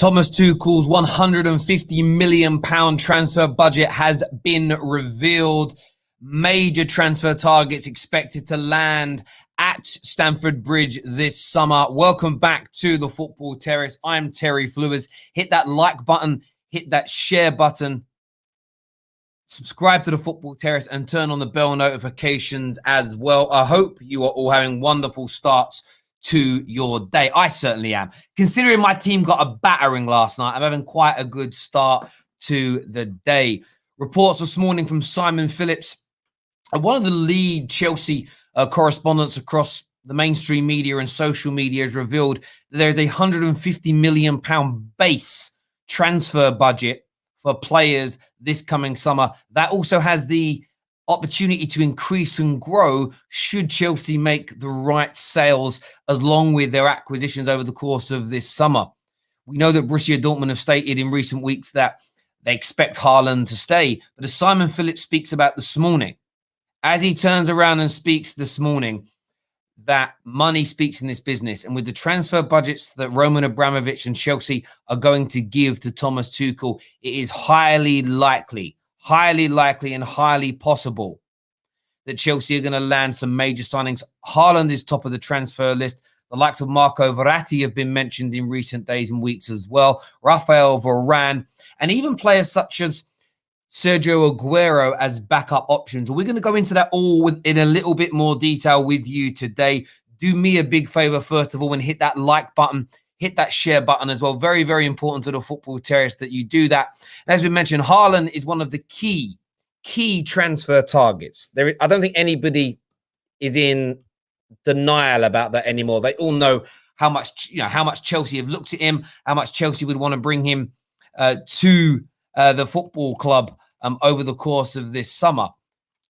Thomas Tuchel's £150 million transfer budget has been revealed. Major transfer targets expected to land at Stamford Bridge this summer. Welcome back to the Football Terrace. I'm Terry Flewers. Hit that like button, hit that share button, subscribe to the Football Terrace and turn on the bell notifications as well. I hope you are all having wonderful starts to your day. I certainly am. Considering my team got a battering last night, I'm having quite a good start to the day. Reports this morning from Simon Phillips, one of the lead Chelsea correspondents across the mainstream media and social media, has revealed that there is a £150 million base transfer budget for players this coming summer. That also has the opportunity to increase and grow should Chelsea make the right sales along with their acquisitions over the course of this summer. We know that Borussia Dortmund have stated in recent weeks that they expect Haaland to stay, but as Simon Phillips speaks about this morning, as he turns around and speaks this morning, that money speaks in this business, and with the transfer budgets that Roman Abramovich and Chelsea are going to give to Thomas Tuchel, it is highly likely and highly possible that Chelsea are going to land some major signings. Haaland is top of the transfer list. The likes of Marco Verratti have been mentioned in recent days and weeks as well. Rafael Varane, and even players such as Sergio Aguero as backup options. We're going to go into that all in a little bit more detail with you today. Do me a big favor, first of all, and hit that like button. Hit that share button as well. Very, very important to the Football Terrace that you do that. And as we mentioned, Haaland is one of the key transfer targets. I don't think anybody is in denial about that anymore. They all know how much Chelsea have looked at him, how much Chelsea would want to bring him to the football club over the course of this summer.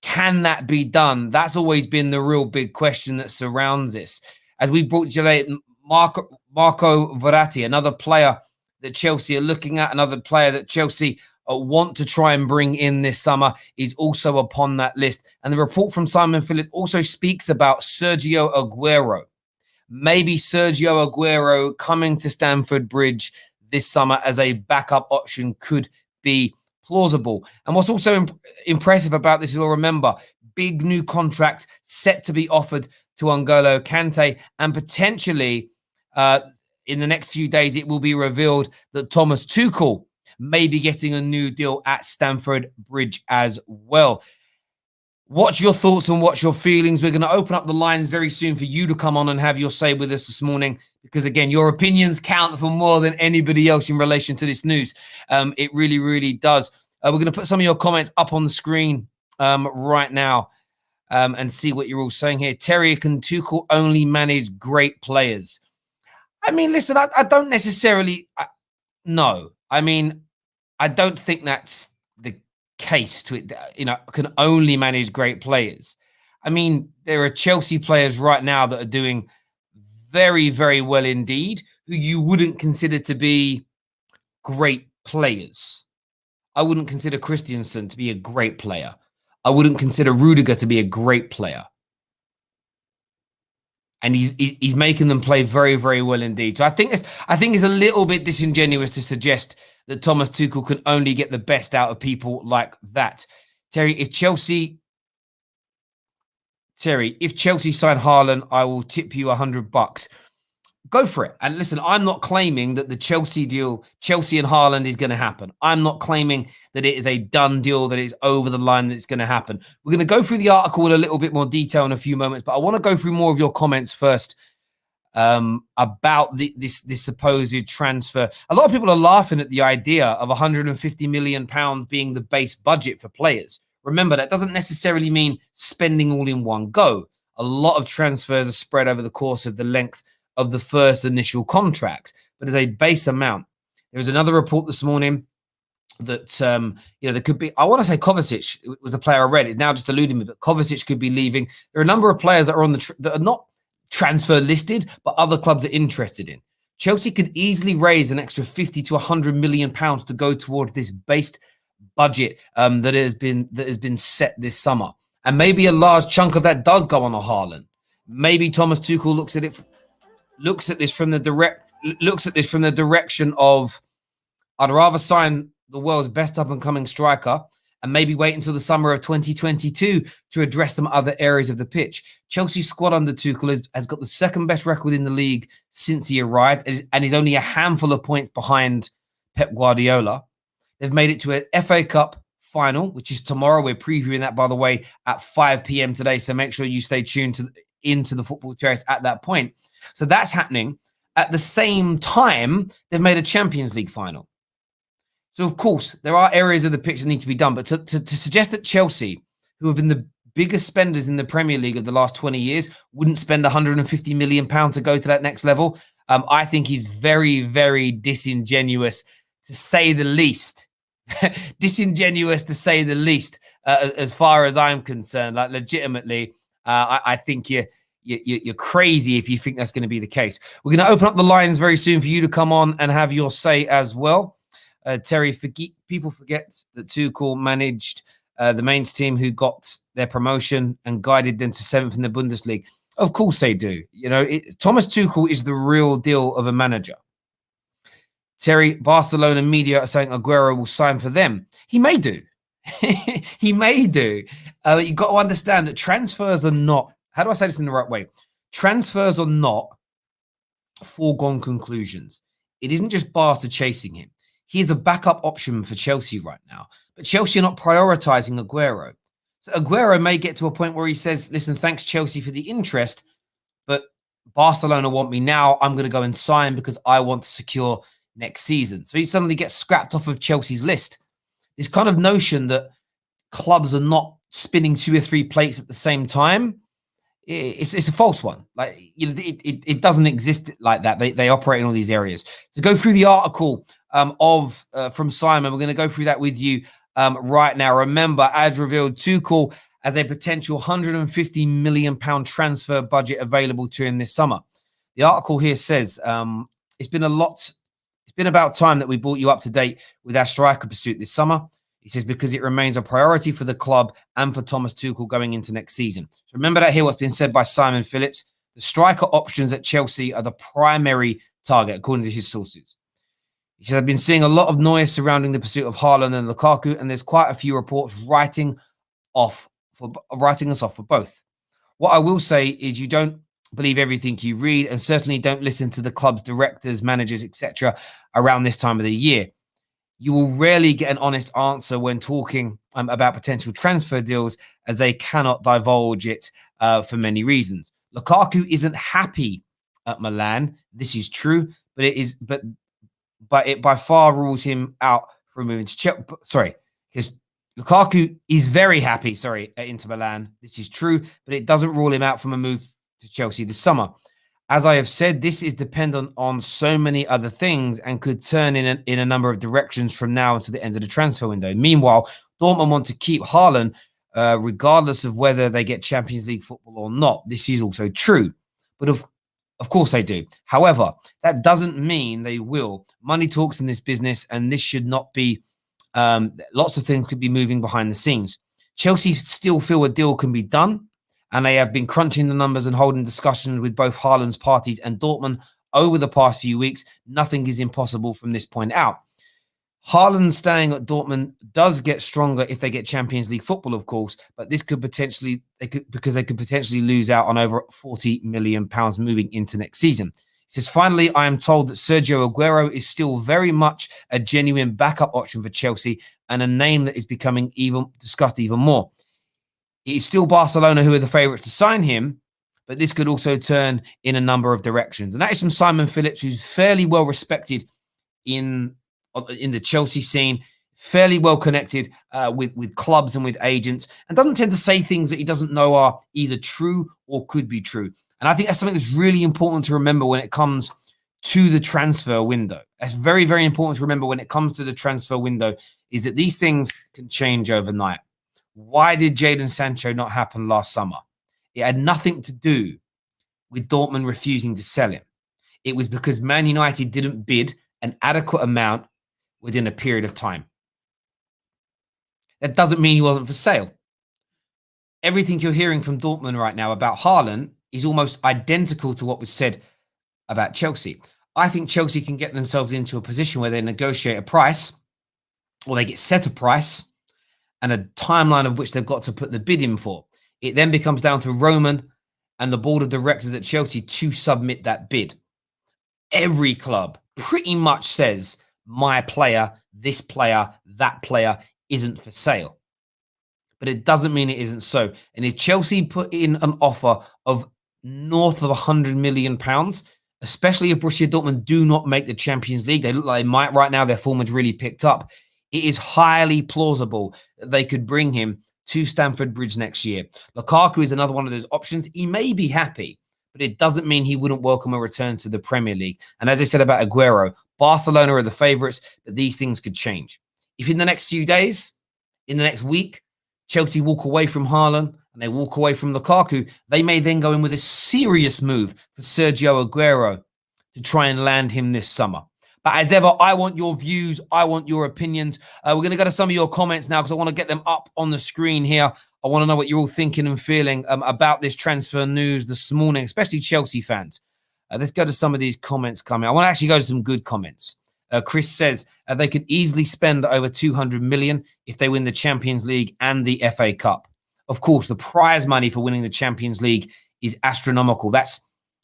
Can that be done? That's always been the real big question that surrounds this. As we brought today, Marco Verratti, another player that Chelsea are looking at, another player that Chelsea want to try and bring in this summer, is also upon that list. And the report from Simon Phillips also speaks about Sergio Aguero. Maybe Sergio Aguero coming to Stamford Bridge this summer as a backup option could be plausible. And what's also impressive about this is, you'll remember, big new contract set to be offered to N'Golo Kante, and potentially in the next few days it will be revealed that Thomas Tuchel may be getting a new deal at Stamford Bridge as well. What's your thoughts and what's your feelings? We're going to open up the lines very soon for you to come on and have your say with us this morning, because again, your opinions count for more than anybody else in relation to this news. It really, really does. We're going to put some of your comments up on the screen right now and see what you're all saying here. Terry, can Tuchel only manage great players? I mean, listen, I don't necessarily... no. I mean, I don't think that's the case to it, can only manage great players. I mean, there are Chelsea players right now that are doing very, very well indeed, who you wouldn't consider to be great players. I wouldn't consider Christensen to be a great player. I wouldn't consider Rudiger to be a great player. And he's making them play very, very well indeed. So I think it's a little bit disingenuous to suggest that Thomas Tuchel can only get the best out of people like that. Terry, if Chelsea sign Haaland, I will tip you $100. Go for it. And listen, I'm not claiming that the Chelsea deal, Chelsea and Haaland, is going to happen. I'm not claiming that it is a done deal, that it's over the line, that it's going to happen. We're going to go through the article in a little bit more detail in a few moments, but I want to go through more of your comments first about this supposed transfer. A lot of people are laughing at the idea of £150 million being the base budget for players. Remember, that doesn't necessarily mean spending all in one go. A lot of transfers are spread over the course of the length of the first initial contract, but as a base amount. There was another report this morning that there could be, I want to say Kovacic was a player I read. It's now just eluding me, but Kovacic could be leaving. There are a number of players that are that are not transfer listed, but other clubs are interested in. Chelsea could easily raise an extra 50 to 100 million pounds to go towards this based budget that has been set this summer, and maybe a large chunk of that does go on a Haaland. Maybe Thomas Tuchel looks at this from the direct looks at this from the direction of, I'd rather sign the world's best up-and-coming striker and maybe wait until the summer of 2022 to address some other areas of the pitch. Chelsea's squad under Tuchel has got the second best record in the league since he arrived, and is only a handful of points behind Pep Guardiola. They've made it to an FA Cup final, which is tomorrow. We're previewing that, by the way, at 5 p.m. today, so make sure you stay tuned into the Football Terrace at that point. So that's happening. At the same time, they've made a Champions League final. So, of course, there are areas of the pitch that need to be done. But to suggest that Chelsea, who have been the biggest spenders in the Premier League of the last 20 years, wouldn't spend £150 million to go to that next level, I think is very, very disingenuous, to say the least. Disingenuous, to say the least, as far as I'm concerned. Like, legitimately, I think you're crazy if you think that's going to be the case. We're going to open up the lines very soon for you to come on and have your say as well. Terry, people forget that Tuchel managed the Mainz team, who got their promotion and guided them to 7th in the Bundesliga. Of course they do. You know, Thomas Tuchel is the real deal of a manager. Terry, Barcelona media are saying Aguero will sign for them. He may do. He may do. You've got to understand that transfers are not, how do I say this in the right way? Transfers are not foregone conclusions. It isn't just Barca chasing him. He's a backup option for Chelsea right now. But Chelsea are not prioritising Aguero. So Aguero may get to a point where he says, listen, thanks Chelsea for the interest, but Barcelona want me now. I'm going to go and sign because I want to secure next season. So he suddenly gets scrapped off of Chelsea's list. This kind of notion that clubs are not spinning 2 or 3 plates at the same time, it's a false one. Like, you know, it doesn't exist like that. They operate in all these areas. To go through the article from Simon, we're going to go through that with you right now. Remember, as revealed, Tuchel as a potential £150 million transfer budget available to him this summer. The article here says it's been about time that we brought you up to date with our striker pursuit this summer. He says, because it remains a priority for the club and for Thomas Tuchel going into next season. So remember that here, what's been said by Simon Phillips. The striker options at Chelsea are the primary target, according to his sources. He says, I've been seeing a lot of noise surrounding the pursuit of Haaland and Lukaku, and there's quite a few reports writing us off for both. What I will say is you don't believe everything you read, and certainly don't listen to the club's directors, managers, etc. around this time of the year. You will rarely get an honest answer when talking about potential transfer deals, as they cannot divulge it for many reasons. Lukaku isn't happy at Milan. This is true, but it by far rules him out from moving to Chelsea. Sorry, because Lukaku is very happy, at Inter Milan. This is true, but it doesn't rule him out from a move to Chelsea this summer. As I have said, this is dependent on so many other things and could turn in a number of directions from now until the end of the transfer window. Meanwhile, Dortmund want to keep Haaland regardless of whether they get Champions League football or not. This is also true, but of course they do. However, that doesn't mean they will. Money talks in this business, and this should not be lots of things could be moving behind the scenes. Chelsea still feel a deal can be done, and they have been crunching the numbers and holding discussions with both Haaland's parties and Dortmund over the past few weeks. Nothing is impossible from this point out. Haaland staying at Dortmund does get stronger if they get Champions League football, of course, but this could potentially, because they could potentially lose out on over £40 million moving into next season. He says, finally, I am told that Sergio Aguero is still very much a genuine backup option for Chelsea and a name that is becoming discussed even more. It is still Barcelona who are the favourites to sign him, but this could also turn in a number of directions. And that is from Simon Phillips, who's fairly well respected in the Chelsea scene, fairly well connected with clubs and with agents, and doesn't tend to say things that he doesn't know are either true or could be true. And I think that's something that's really important to remember when it comes to the transfer window. That's very, very important to remember when it comes to the transfer window, is that these things can change overnight. Why did Jadon Sancho not happen last summer? It had nothing to do with Dortmund refusing to sell him. It was because Man United didn't bid an adequate amount within a period of time. That doesn't mean he wasn't for sale. Everything you're hearing from Dortmund right now about Haaland is almost identical to what was said about Chelsea. I think Chelsea can get themselves into a position where they negotiate a price, or they get set a price and a timeline of which they've got to put the bid in for. It then becomes down to Roman and the board of directors at Chelsea to submit that bid. Every club pretty much says my player, this player, that player isn't for sale. But it doesn't mean it isn't so. And if Chelsea put in an offer of north of £100 million, especially if Borussia Dortmund do not make the Champions League, they look like they might right now, their form has really picked up. It is highly plausible that they could bring him to Stamford Bridge next year. Lukaku is another one of those options. He may be happy, but it doesn't mean he wouldn't welcome a return to the Premier League. And as I said about Aguero, Barcelona are the favourites, but these things could change. If in the next few days, in the next week, Chelsea walk away from Haaland and they walk away from Lukaku, they may then go in with a serious move for Sergio Aguero to try and land him this summer. But as ever, I want your views. I want your opinions. We're going to go to some of your comments now because I want to get them up on the screen here. I want to know what you're all thinking and feeling about this transfer news this morning, especially Chelsea fans. Let's go to some of these comments coming. I want to actually go to some good comments. Chris says they could easily spend over 200 million if they win the Champions League and the FA Cup. Of course, the prize money for winning the Champions League is astronomical. That's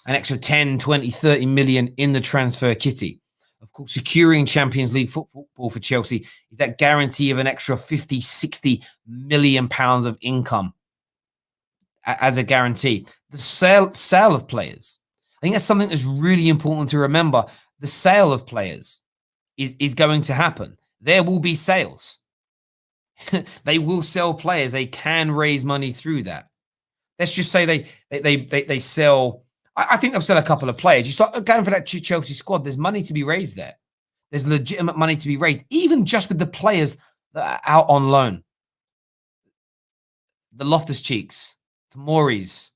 an extra 10, 20, 30 million in the transfer kitty. Of course, securing Champions League football for Chelsea is that guarantee of an extra 50, 60 million pounds of income as a guarantee. The sale of players. I think that's something that's really important to remember. The sale of players is going to happen. There will be sales. They will sell players. They can raise money through that. Let's just say they sell. I think they'll sell a couple of players. You start going for that Chelsea squad. There's money to be raised there. There's legitimate money to be raised, even just with the players that are out on loan. The Loftus-Cheeks, Tomori's.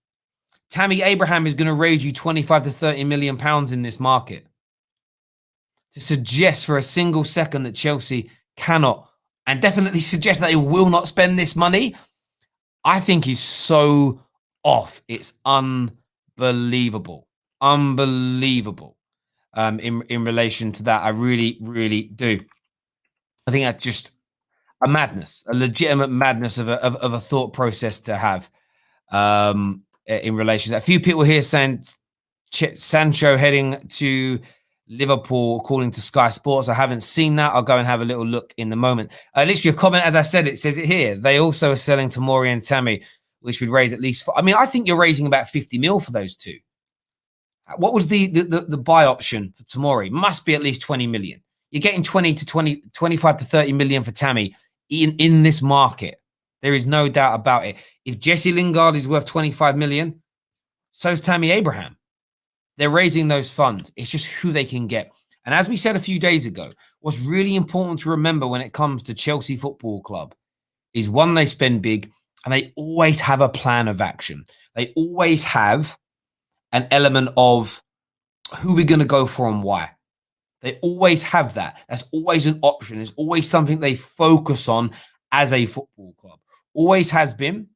Tammy Abraham is going to raise you 25 to 30 million pounds in this market. To suggest for a single second that Chelsea cannot, and definitely suggest that they will not spend this money, I think is so off. It's unbelievable. Unbelievable. In relation to that, I really, really do. I think that's just a madness, a legitimate madness of a thought process to have in relation to that. A few people here saying Sancho heading to Liverpool, according to Sky Sports. I haven't seen that. I'll go and have a little look in the moment. Literally, a comment, as I said, it says it here. They also are selling Tomori and Tammy, which would raise at least. I mean, I think you're raising about 50 mil for those two. What was the buy option for Tomori? Must be at least 20 million. You're getting 25 to 30 million for Tammy in this market. There is no doubt about it. If Jesse Lingard is worth 25 million, so is Tammy Abraham. They're raising those funds. It's just who they can get. And as we said a few days ago, what's really important to remember when it comes to Chelsea Football Club is, one, they spend big and they always have a plan of action. They always have an element of who we're going to go for and why. They always have that. That's always an option. It's always something they focus on as a football club. Always has been,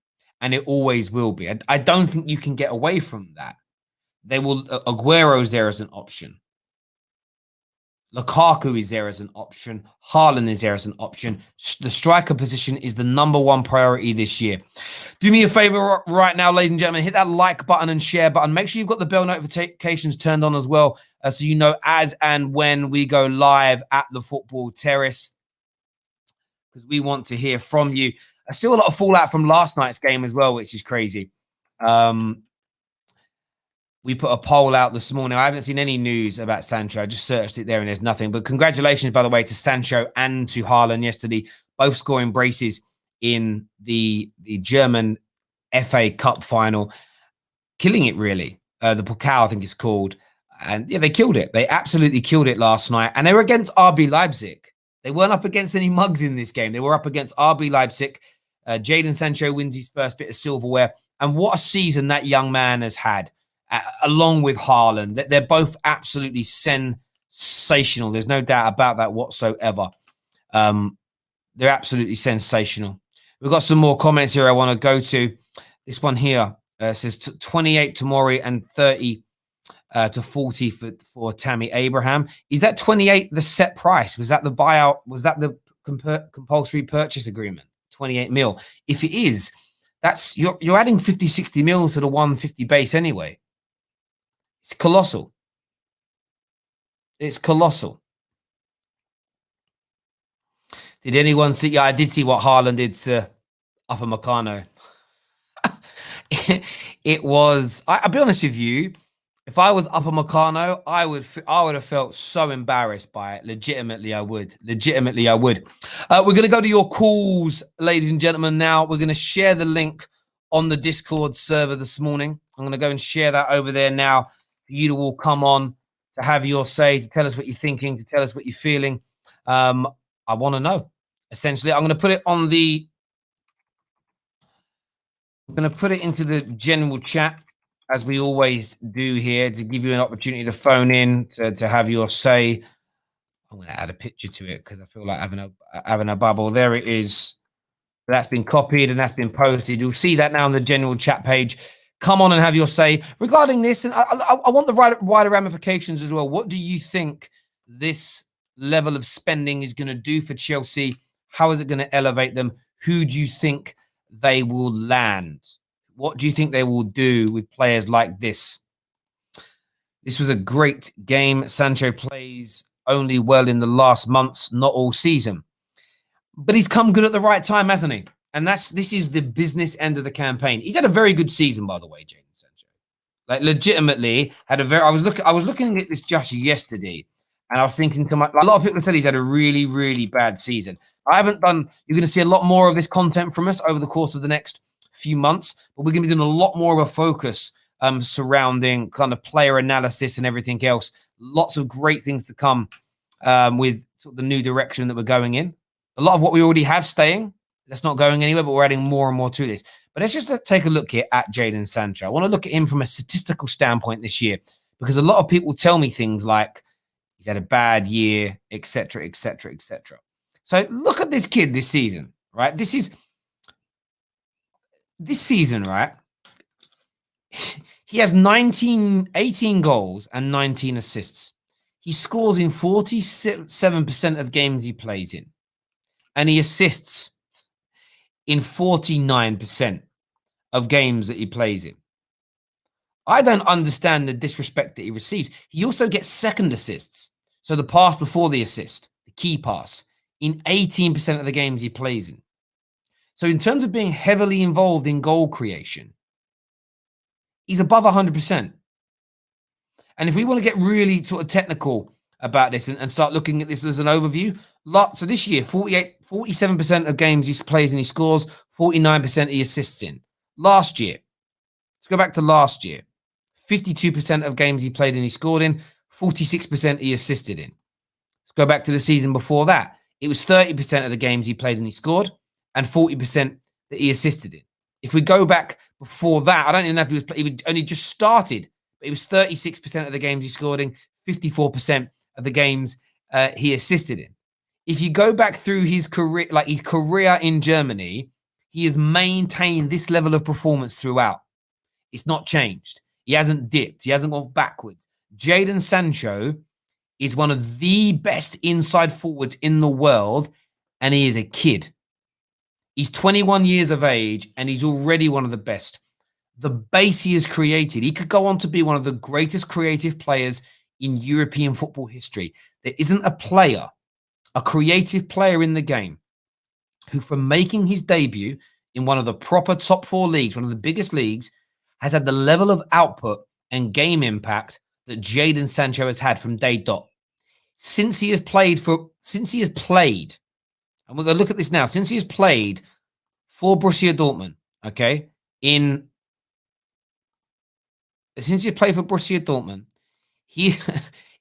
and it always will be. I don't think you can get away from that. They will. Aguero's there as an option. Lukaku is there as an option. Haaland is there as an option. The striker position is the number one priority this year. Do me a favor right now, ladies and gentlemen. Hit that like button and share button. Make sure you've got the bell notifications turned on as well, so you know as and when we go live at the Football Terrace, because we want to hear from you. Still a lot of fallout from last night's game as well, which is crazy. We put a poll out this morning. I haven't seen any news about Sancho. I just searched it there and there's nothing. But congratulations, by the way, to Sancho and to Haaland yesterday, both scoring braces in the German FA Cup final. Killing it, really. The Pokal, I think it's called. And yeah, they killed it. They absolutely killed it last night. And they were against RB Leipzig. They weren't up against any mugs in this game. They were up against RB Leipzig. Jadon Sancho wins his first bit of silverware. And what a season that young man has had. Along with Haaland. They're both absolutely sensational. There's no doubt about that whatsoever. They're absolutely sensational. We've got some more comments here I want to go to. This one here says 28 Tomori and 30 to 40 for Tammy Abraham. Is that 28 the set price? Was that the buyout? Was that the compulsory purchase agreement? 28 mil. If it is, that's you're adding 50, 60 mils to the 150 base anyway. It's colossal. It's colossal. Did anyone see? Yeah, I did see what Haaland did to Upper Meccano. It was. I'll be honest with you. If I was Upper Meccano, I would have felt so embarrassed by it. Legitimately, I would. Legitimately, I would. We're going to go to your calls, ladies and gentlemen. Now we're going to share the link on the Discord server this morning. I'm going to go and share that over there now. For you to all come on to have your say, to tell us what you're thinking, to tell us what you're feeling. I want to know. Essentially, I'm going to put it on the. I'm going to put it into the general chat, as we always do here, to give you an opportunity to phone in, to have your say. I'm going to add a picture to it because I feel like having a bubble. There it is. That's been copied and that's been posted. You'll see that now on the general chat page. Come on and have your say regarding this. And I want the wider ramifications as well. What do you think this level of spending is going to do for Chelsea? How is it going to elevate them? Who do you think they will land? What do you think they will do with players like this? This was a great game. Sancho plays only well in the last months, not all season. But he's come good at the right time, hasn't he? And this is the business end of the campaign. He's had a very good season, by the way, Jadon Sancho. Like, legitimately had a very. I was looking at this just yesterday, and I was thinking to a lot of people have said he's had a really, really bad season. I haven't done. You're going to see a lot more of this content from us over the course of the next few months, but we're going to be doing a lot more of a focus surrounding kind of player analysis and everything else. Lots of great things to come with sort of the new direction that we're going in. A lot of what we already have staying, that's not going anywhere, but we're adding more and more to this. But let's just take a look here at Jadon Sancho. I want to look at him from a statistical standpoint this year, because a lot of people tell me things like he's had a bad year, etc., etc., etc. So look at this kid this season, right? This season, right? He has 18 goals and 19 assists. He scores in 47% of games he plays in. And he assists in 49% of games that he plays in. I don't understand the disrespect that he receives. He also gets second assists. So the pass before the assist, the key pass, in 18% of the games he plays in. So in terms of being heavily involved in goal creation, he's above 100%. And if we want to get really sort of technical about this and start looking at this as an overview, so this year, 47% of games he plays and he scores, 49% he assists in. Last year, let's go back to last year, 52% of games he played and he scored in, 46% he assisted in. Let's go back to the season before that. It was 30% of the games he played and he scored, and 40% that he assisted in. If we go back before that, I don't even know if he only just started, but it was 36% of the games he scored in, 54% of the games he assisted in. If you go back through his career in Germany, he has maintained this level of performance throughout. It's not changed. He hasn't dipped. He hasn't gone backwards. Jadon Sancho is one of the best inside forwards in the world, and he is a kid. He's 21 years of age, and he's already one of the best. The base he has created, he could go on to be one of the greatest creative players in European football history. There isn't a player, a creative player in the game, who from making his debut in one of the proper top 4 leagues, one of the biggest leagues, has had the level of output and game impact that Jadon Sancho has had from day dot. Since he has played, and we're going to look at this now, since he has played for Borussia Dortmund, okay, since he played for Borussia Dortmund, it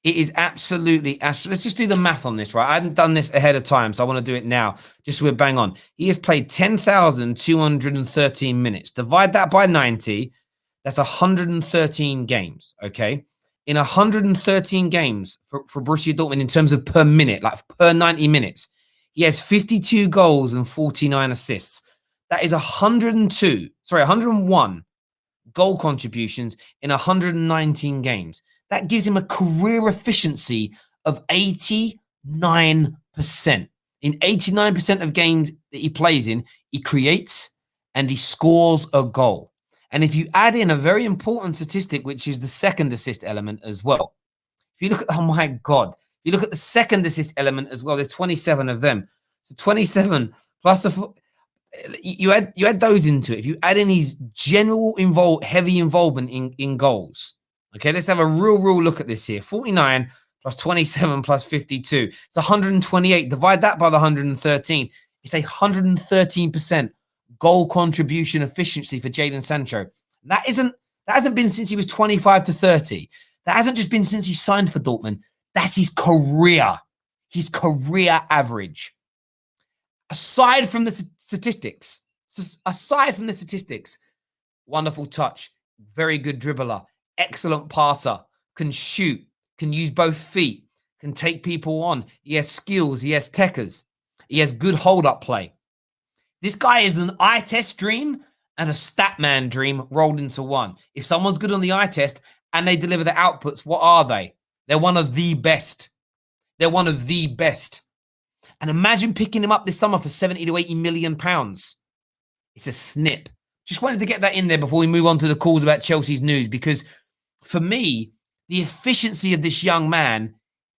is absolutely. Let's just do the math on this, right? I hadn't done this ahead of time, so I want to do it now, just so we're bang on. He has played 10,213 minutes. Divide that by 90, that's 113 games, okay? In 113 games for Borussia Dortmund, in terms of per minute, like per 90 minutes, he has 52 goals and 49 assists. That is 101 goal contributions in 119 games. That gives him a career efficiency of 89%. In 89% of games that he plays in, he creates and he scores a goal. And if you add in a very important statistic, which is the second assist element as well, if you look at, oh my God, if you look at the second assist element as well, there's 27 of them. So 27 plus you add those into it. If you add in his general heavy involvement in goals, okay, let's have a real look at this here. 49 plus 27 plus 52. It's 128. Divide that by the 113. It's 113% goal contribution efficiency for Jadon Sancho. That hasn't been since he was 25 to 30. That hasn't just been since he signed for Dortmund. That's his career average. Aside from the statistics, wonderful touch, very good dribbler, excellent passer, can shoot, can use both feet, can take people on. He has skills, he has techers, he has good hold-up play. This guy is an eye test dream and a Statman dream rolled into one. If someone's good on the eye test and they deliver the outputs, what are they? They're one of the best. And imagine picking him up this summer for 70 to 80 million pounds. It's a snip. Just wanted to get that in there before we move on to the calls about Chelsea's news, because for me, the efficiency of this young man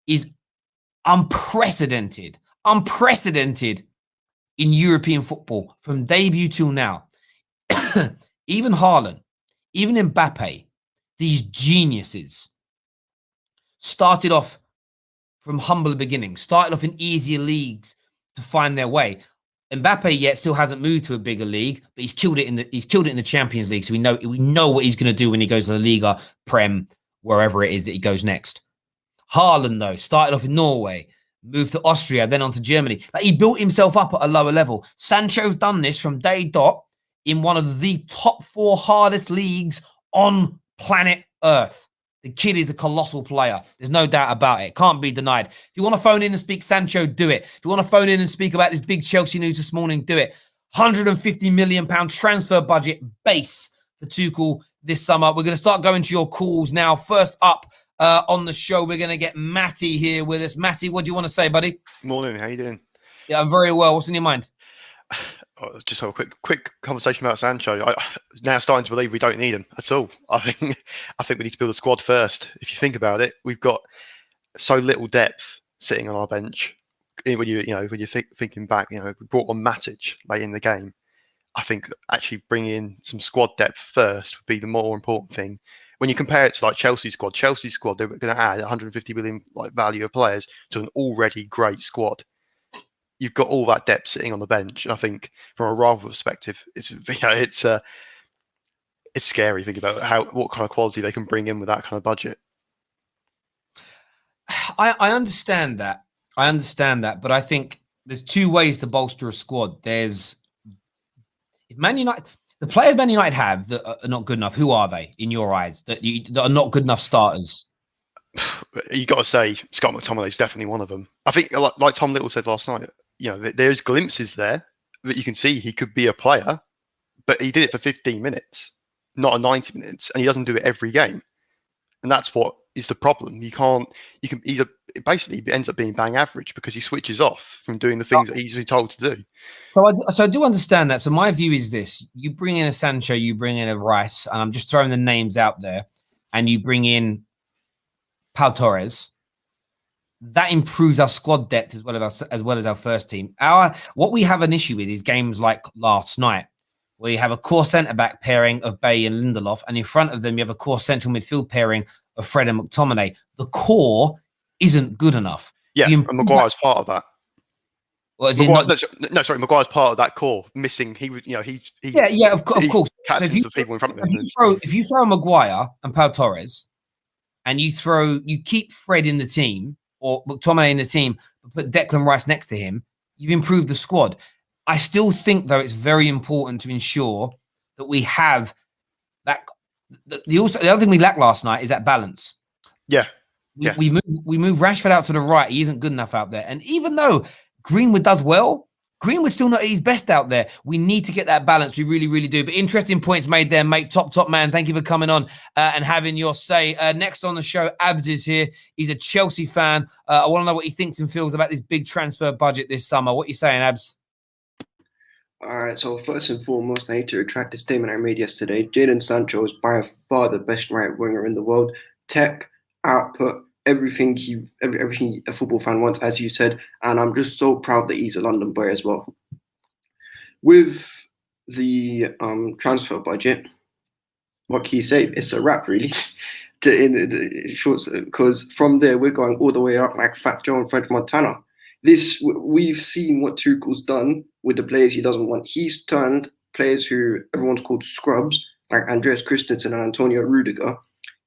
is unprecedented in European football from debut till now. Even Haaland, even Mbappe, these geniuses started off from humble beginnings, started off in easier leagues to find their way. Mbappe yet still hasn't moved to a bigger league, but he's killed it in the Champions League. So we know what he's going to do when he goes to the Liga, Prem, wherever it is that he goes next. Haaland, though, started off in Norway, moved to Austria, then on to Germany. Like, he built himself up at a lower level. Sancho's done this from day dot in one of the top 4 hardest leagues on planet Earth. The kid is a colossal player. There's no doubt about it. Can't be denied. If you want to phone in and speak Sancho, do it. If you want to phone in and speak about this big Chelsea news this morning, do it. £150 million transfer budget base for Tuchel this summer. We're going to start going to your calls now. First up on the show, we're going to get Matty here with us. Matty, what do you want to say, buddy? Morning. How you doing? Yeah, I'm very well. What's in your mind? Just have a quick conversation about Sancho. I'm now starting to believe we don't need him at all. I think we need to build a squad first. If you think about it, we've got so little depth sitting on our bench. When you're thinking back, we brought on Matic late in the game. I think actually bringing in some squad depth first would be the more important thing. When you compare it to like Chelsea's squad, they're going to add 150 million value of players to an already great squad. You've got all that depth sitting on the bench, and I think from a rival perspective, it's scary thinking about what kind of quality they can bring in with that kind of budget. I understand that, but I think there's 2 ways to bolster a squad. There's if Man United, the players Man United have that are not good enough. Who are they in your eyes that are not good enough starters? You got to say Scott McTominay is definitely one of them. I think, like Tom Little said last night, there's glimpses there that you can see he could be a player, but he did it for 15 minutes, not 90 minutes, and he doesn't do it every game, and that's what is the problem. It basically ends up being bang average because he switches off from doing the things that he's usually told to do. So I do understand that. So my view is this: you bring in a Sancho, you bring in a Rice, and I'm just throwing the names out there, and you bring in Pau Torres. That improves our squad depth as well as our first team. What we have an issue with is games like last night, where you have a core centre-back pairing of Bay and Lindelof, and in front of them you have a core central midfield pairing of Fred and McTominay. The core isn't good enough. Yeah, and Maguire's part of that. Well, Maguire's part of that core. Missing, of course. Captains of people in front of him. If you throw Maguire and Pau Torres, and you keep Fred in the team or McTominay in the team, but put Declan Rice next to him, you've improved the squad. I still think, though, it's very important to ensure that we have that. The other thing we lacked last night is that balance. Yeah. We move Rashford out to the right. He isn't good enough out there. And even though Greenwood does well, Greenwood's still not at his best out there. We need to get that balance. We really, really do. But interesting points made there, mate. Top man. Thank you for coming on and having your say. Next on the show, Abs is here. He's a Chelsea fan. I want to know what he thinks and feels about this big transfer budget this summer. What are you saying, Abs? All right, so first and foremost, I need to retract the statement I made yesterday. Jadon Sancho is by far the best right winger in the world. Tech, output, everything a football fan wants, as you said, and I'm just so proud that he's a London boy as well. With the transfer budget, what can you say? It's a wrap, really. Because from there we're going all the way up like Fat Joe and French Montana. We've seen what Tuchel's done with the players he doesn't want. He's turned players who everyone's called scrubs, like Andreas Christensen and Antonio Rudiger.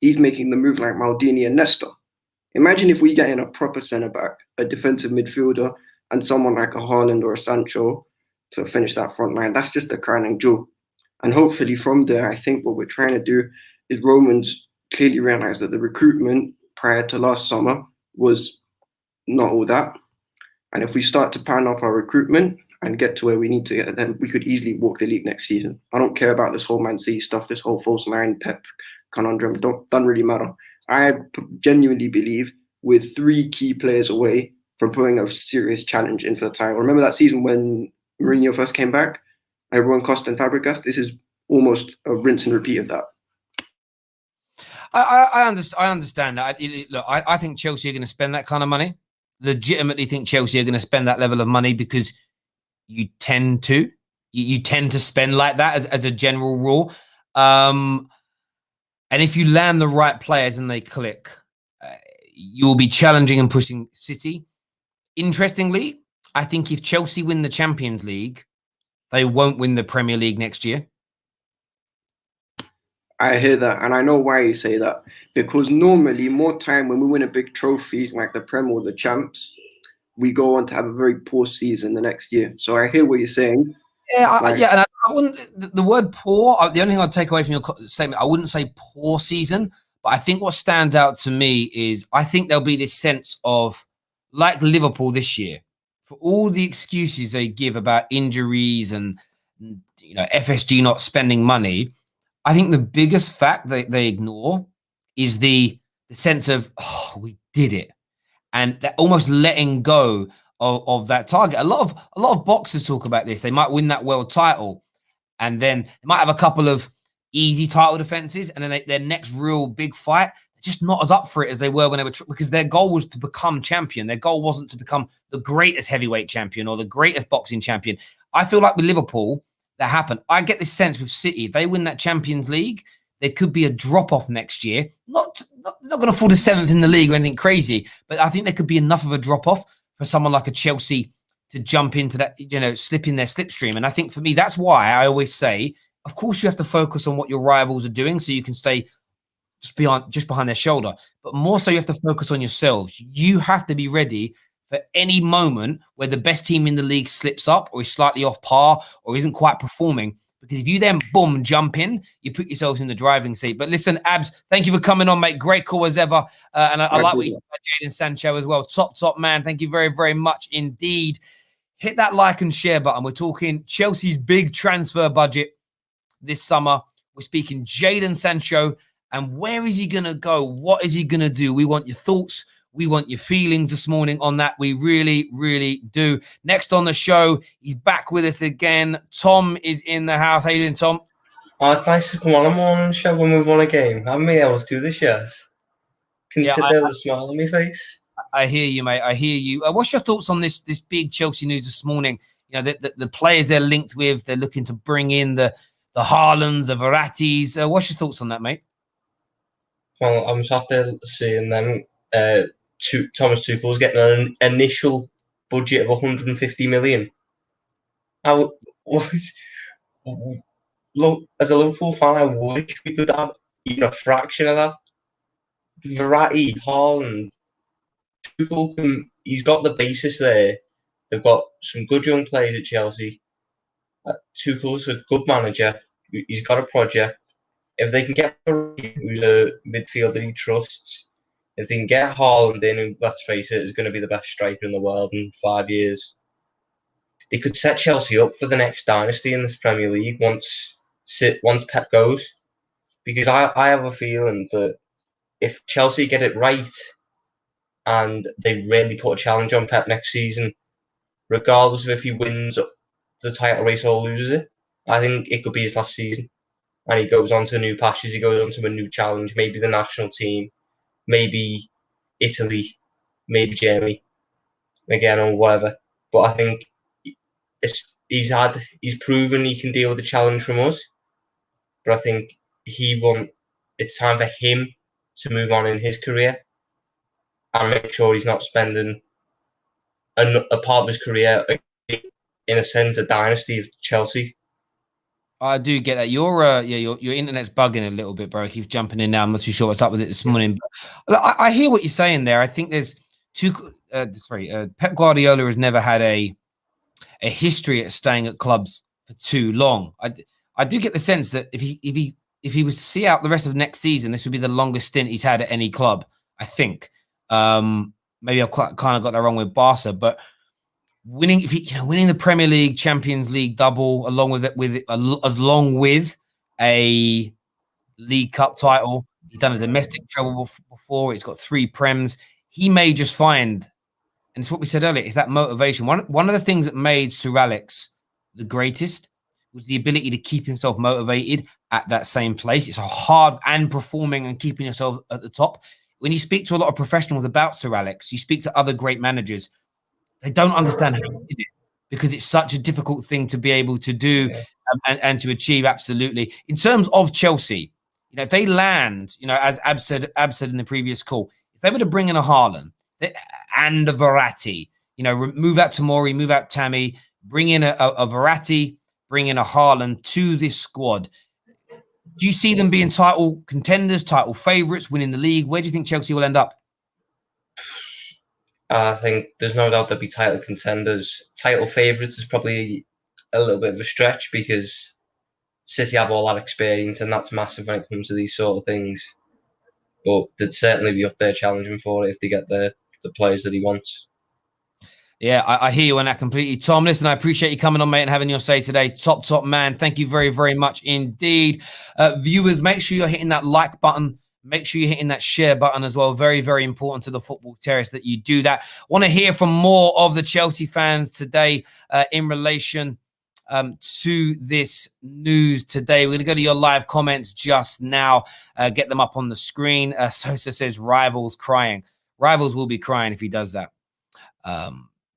He's making them move like Maldini and Nesta. Imagine if we get in a proper centre-back, a defensive midfielder, and someone like a Haaland or a Sancho to finish that front line. That's just a crowning jewel. And hopefully from there, I think what we're trying to do is Romans clearly realised that the recruitment prior to last summer was not all that. And if we start to pan up our recruitment and get to where we need to get, then we could easily walk the league next season. I don't care about this whole Man City stuff, this whole false nine Pep conundrum. Doesn't really matter. I genuinely believe with 3 key players away from putting a serious challenge in for the title. Remember that season when Mourinho first came back? Everyone Costa and Fabregas. This is almost a rinse and repeat of that. I understand that. Look, I think Chelsea are going to spend that kind of money. Legitimately think Chelsea are going to spend that level of money because you tend to. You tend to spend like that as a general rule. And if you land the right players and they click, you will be challenging and pushing City. Interestingly, I think if Chelsea win the Champions League, they won't win the Premier League next year. I hear that, and I know why you say that. Because normally, more time when we win a big trophy like the Premier or the Champs, we go on to have a very poor season the next year. So I hear what you're saying. Yeah, and I wouldn't. The word poor. The only thing I'd take away from your statement, I wouldn't say poor season, but I think what stands out to me is I think there'll be this sense of, like Liverpool this year, for all the excuses they give about injuries and FSG not spending money. I think the biggest fact that they ignore is the sense of, oh, we did it, and that almost letting go of that target. A lot of boxers talk about this. They might win that world title, and then they might have a couple of easy title defenses, and then their next real big fight, they're just not as up for it as they were when they were, because their goal was to become champion. Their goal wasn't to become the greatest heavyweight champion or the greatest boxing champion. I feel like with Liverpool, that happened. I get this sense with City, if they win that Champions League, there could be a drop-off next year. Not going to fall to 7th in the league or anything crazy, but I think there could be enough of a drop-off for someone like a Chelsea to jump into that, slip in their slipstream. And I think for me, that's why I always say, of course, you have to focus on what your rivals are doing so you can stay just behind their shoulder. But more so, you have to focus on yourselves. You have to be ready for any moment where the best team in the league slips up or is slightly off par or isn't quite performing. Because if you then, boom, jump in, you put yourselves in the driving seat. But listen, Abs, thank you for coming on, mate. Great call as ever. And I like what you said about Jadon Sancho as well. Top man. Thank you very, very much indeed. Hit that like and share button. We're talking Chelsea's big transfer budget this summer. We're speaking Jadon Sancho. And where is he going to go? What is he going to do? We want your thoughts. We want your feelings this morning on that. We really, really do. Next on the show, he's back with us again. Tom is in the house. How you doing, Tom? Oh, it's nice to come on a morning show when we've won a game. I haven't been able to do this yet. Can you sit there with a smile on my face? I hear you, mate. I hear you. What's your thoughts on this big Chelsea news this morning? The players they're linked with, they're looking to bring in the Haalands, the Verrattis. What's your thoughts on that, mate? Well, I'm sat there seeing them. Thomas Tuchel's getting an initial budget of 150 million. Look, as a Liverpool fan, I wish we could have even a fraction of that. Verratti, Haaland, Tuchel, he's got the basis there. They've got some good young players at Chelsea. Tuchel's a good manager. He's got a project. If they can get who's a midfielder he trusts, if they can get Haaland in, who, let's face it, is going to be the best striker in the world in 5 years, they could set Chelsea up for the next dynasty in this Premier League once Pep goes. Because I have a feeling that if Chelsea get it right and they really put a challenge on Pep next season, regardless of if he wins the title race or loses it, I think it could be his last season. And he goes on to new pastures, he goes on to a new challenge, maybe the national team, maybe Italy, maybe Germany again or whatever. But I think he's proven he can deal with the challenge from us. But I think it's time for him to move on in his career and make sure he's not spending a part of his career, in a sense, a dynasty of Chelsea. I do get that. Your internet's bugging a little bit, bro. Keeps jumping in now. I'm not too sure what's up with it this morning. But I hear what you're saying there. I think there's Pep Guardiola has never had a history at staying at clubs for too long. I do get the sense that if he was to see out the rest of next season, this would be the longest stint he's had at any club. I think. Maybe I've kind of got that wrong with Barca, but winning the Premier League, Champions League double, along with a League Cup title. He's done a domestic treble before. He's got 3 Prems. He may just find, and it's what we said earlier, is that motivation. One of the things that made Sir Alex the greatest was the ability to keep himself motivated at that same place. It's a hard and performing and keeping yourself at the top. When you speak to a lot of professionals about Sir Alex, you speak to other great managers, they don't understand how he did it because it's such a difficult thing to be able to do and to achieve. Absolutely. In terms of Chelsea, if they land, as Ab said in the previous call, if they were to bring in a Haaland and a Verratti, move out Tomori, move out Tammy, bring in a Verratti, bring in a Haaland to this squad, do you see them being title contenders, title favourites, winning the league? Where do you think Chelsea will end up? I think there's no doubt they'll be title contenders. Title favourites is probably a little bit of a stretch because City have all that experience and that's massive when it comes to these sort of things. But they'd certainly be up there challenging for it if they get the players that he wants. Yeah, I hear you on that completely. Tom, listen, I appreciate you coming on, mate, and having your say today. Top man. Thank you very, very much indeed. Viewers, make sure you're hitting that like button. Make sure you're hitting that share button as well. Very, very important to the Football Terrace that you do that. Want to hear from more of the Chelsea fans today in relation to this news today. We're going to go to your live comments just now. Get them up on the screen. Sosa says, rivals crying. Rivals will be crying if he does that.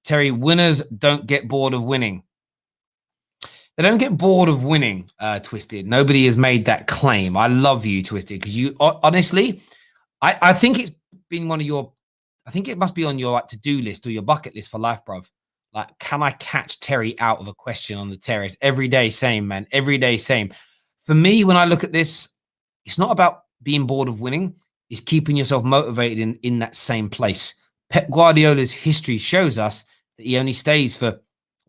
Terry, winners don't get bored of winning. They don't get bored of winning, Twisted. Nobody has made that claim. I love you, Twisted, because you honestly, I think it's been I think it must be on your to-do list or your bucket list for life, bruv. Can I catch Terry out of a question on the terrace? Every day, same, man. Every day, same. For me, when I look at this, it's not about being bored of winning. It's keeping yourself motivated in that same place. Pep Guardiola's history shows us that he only stays for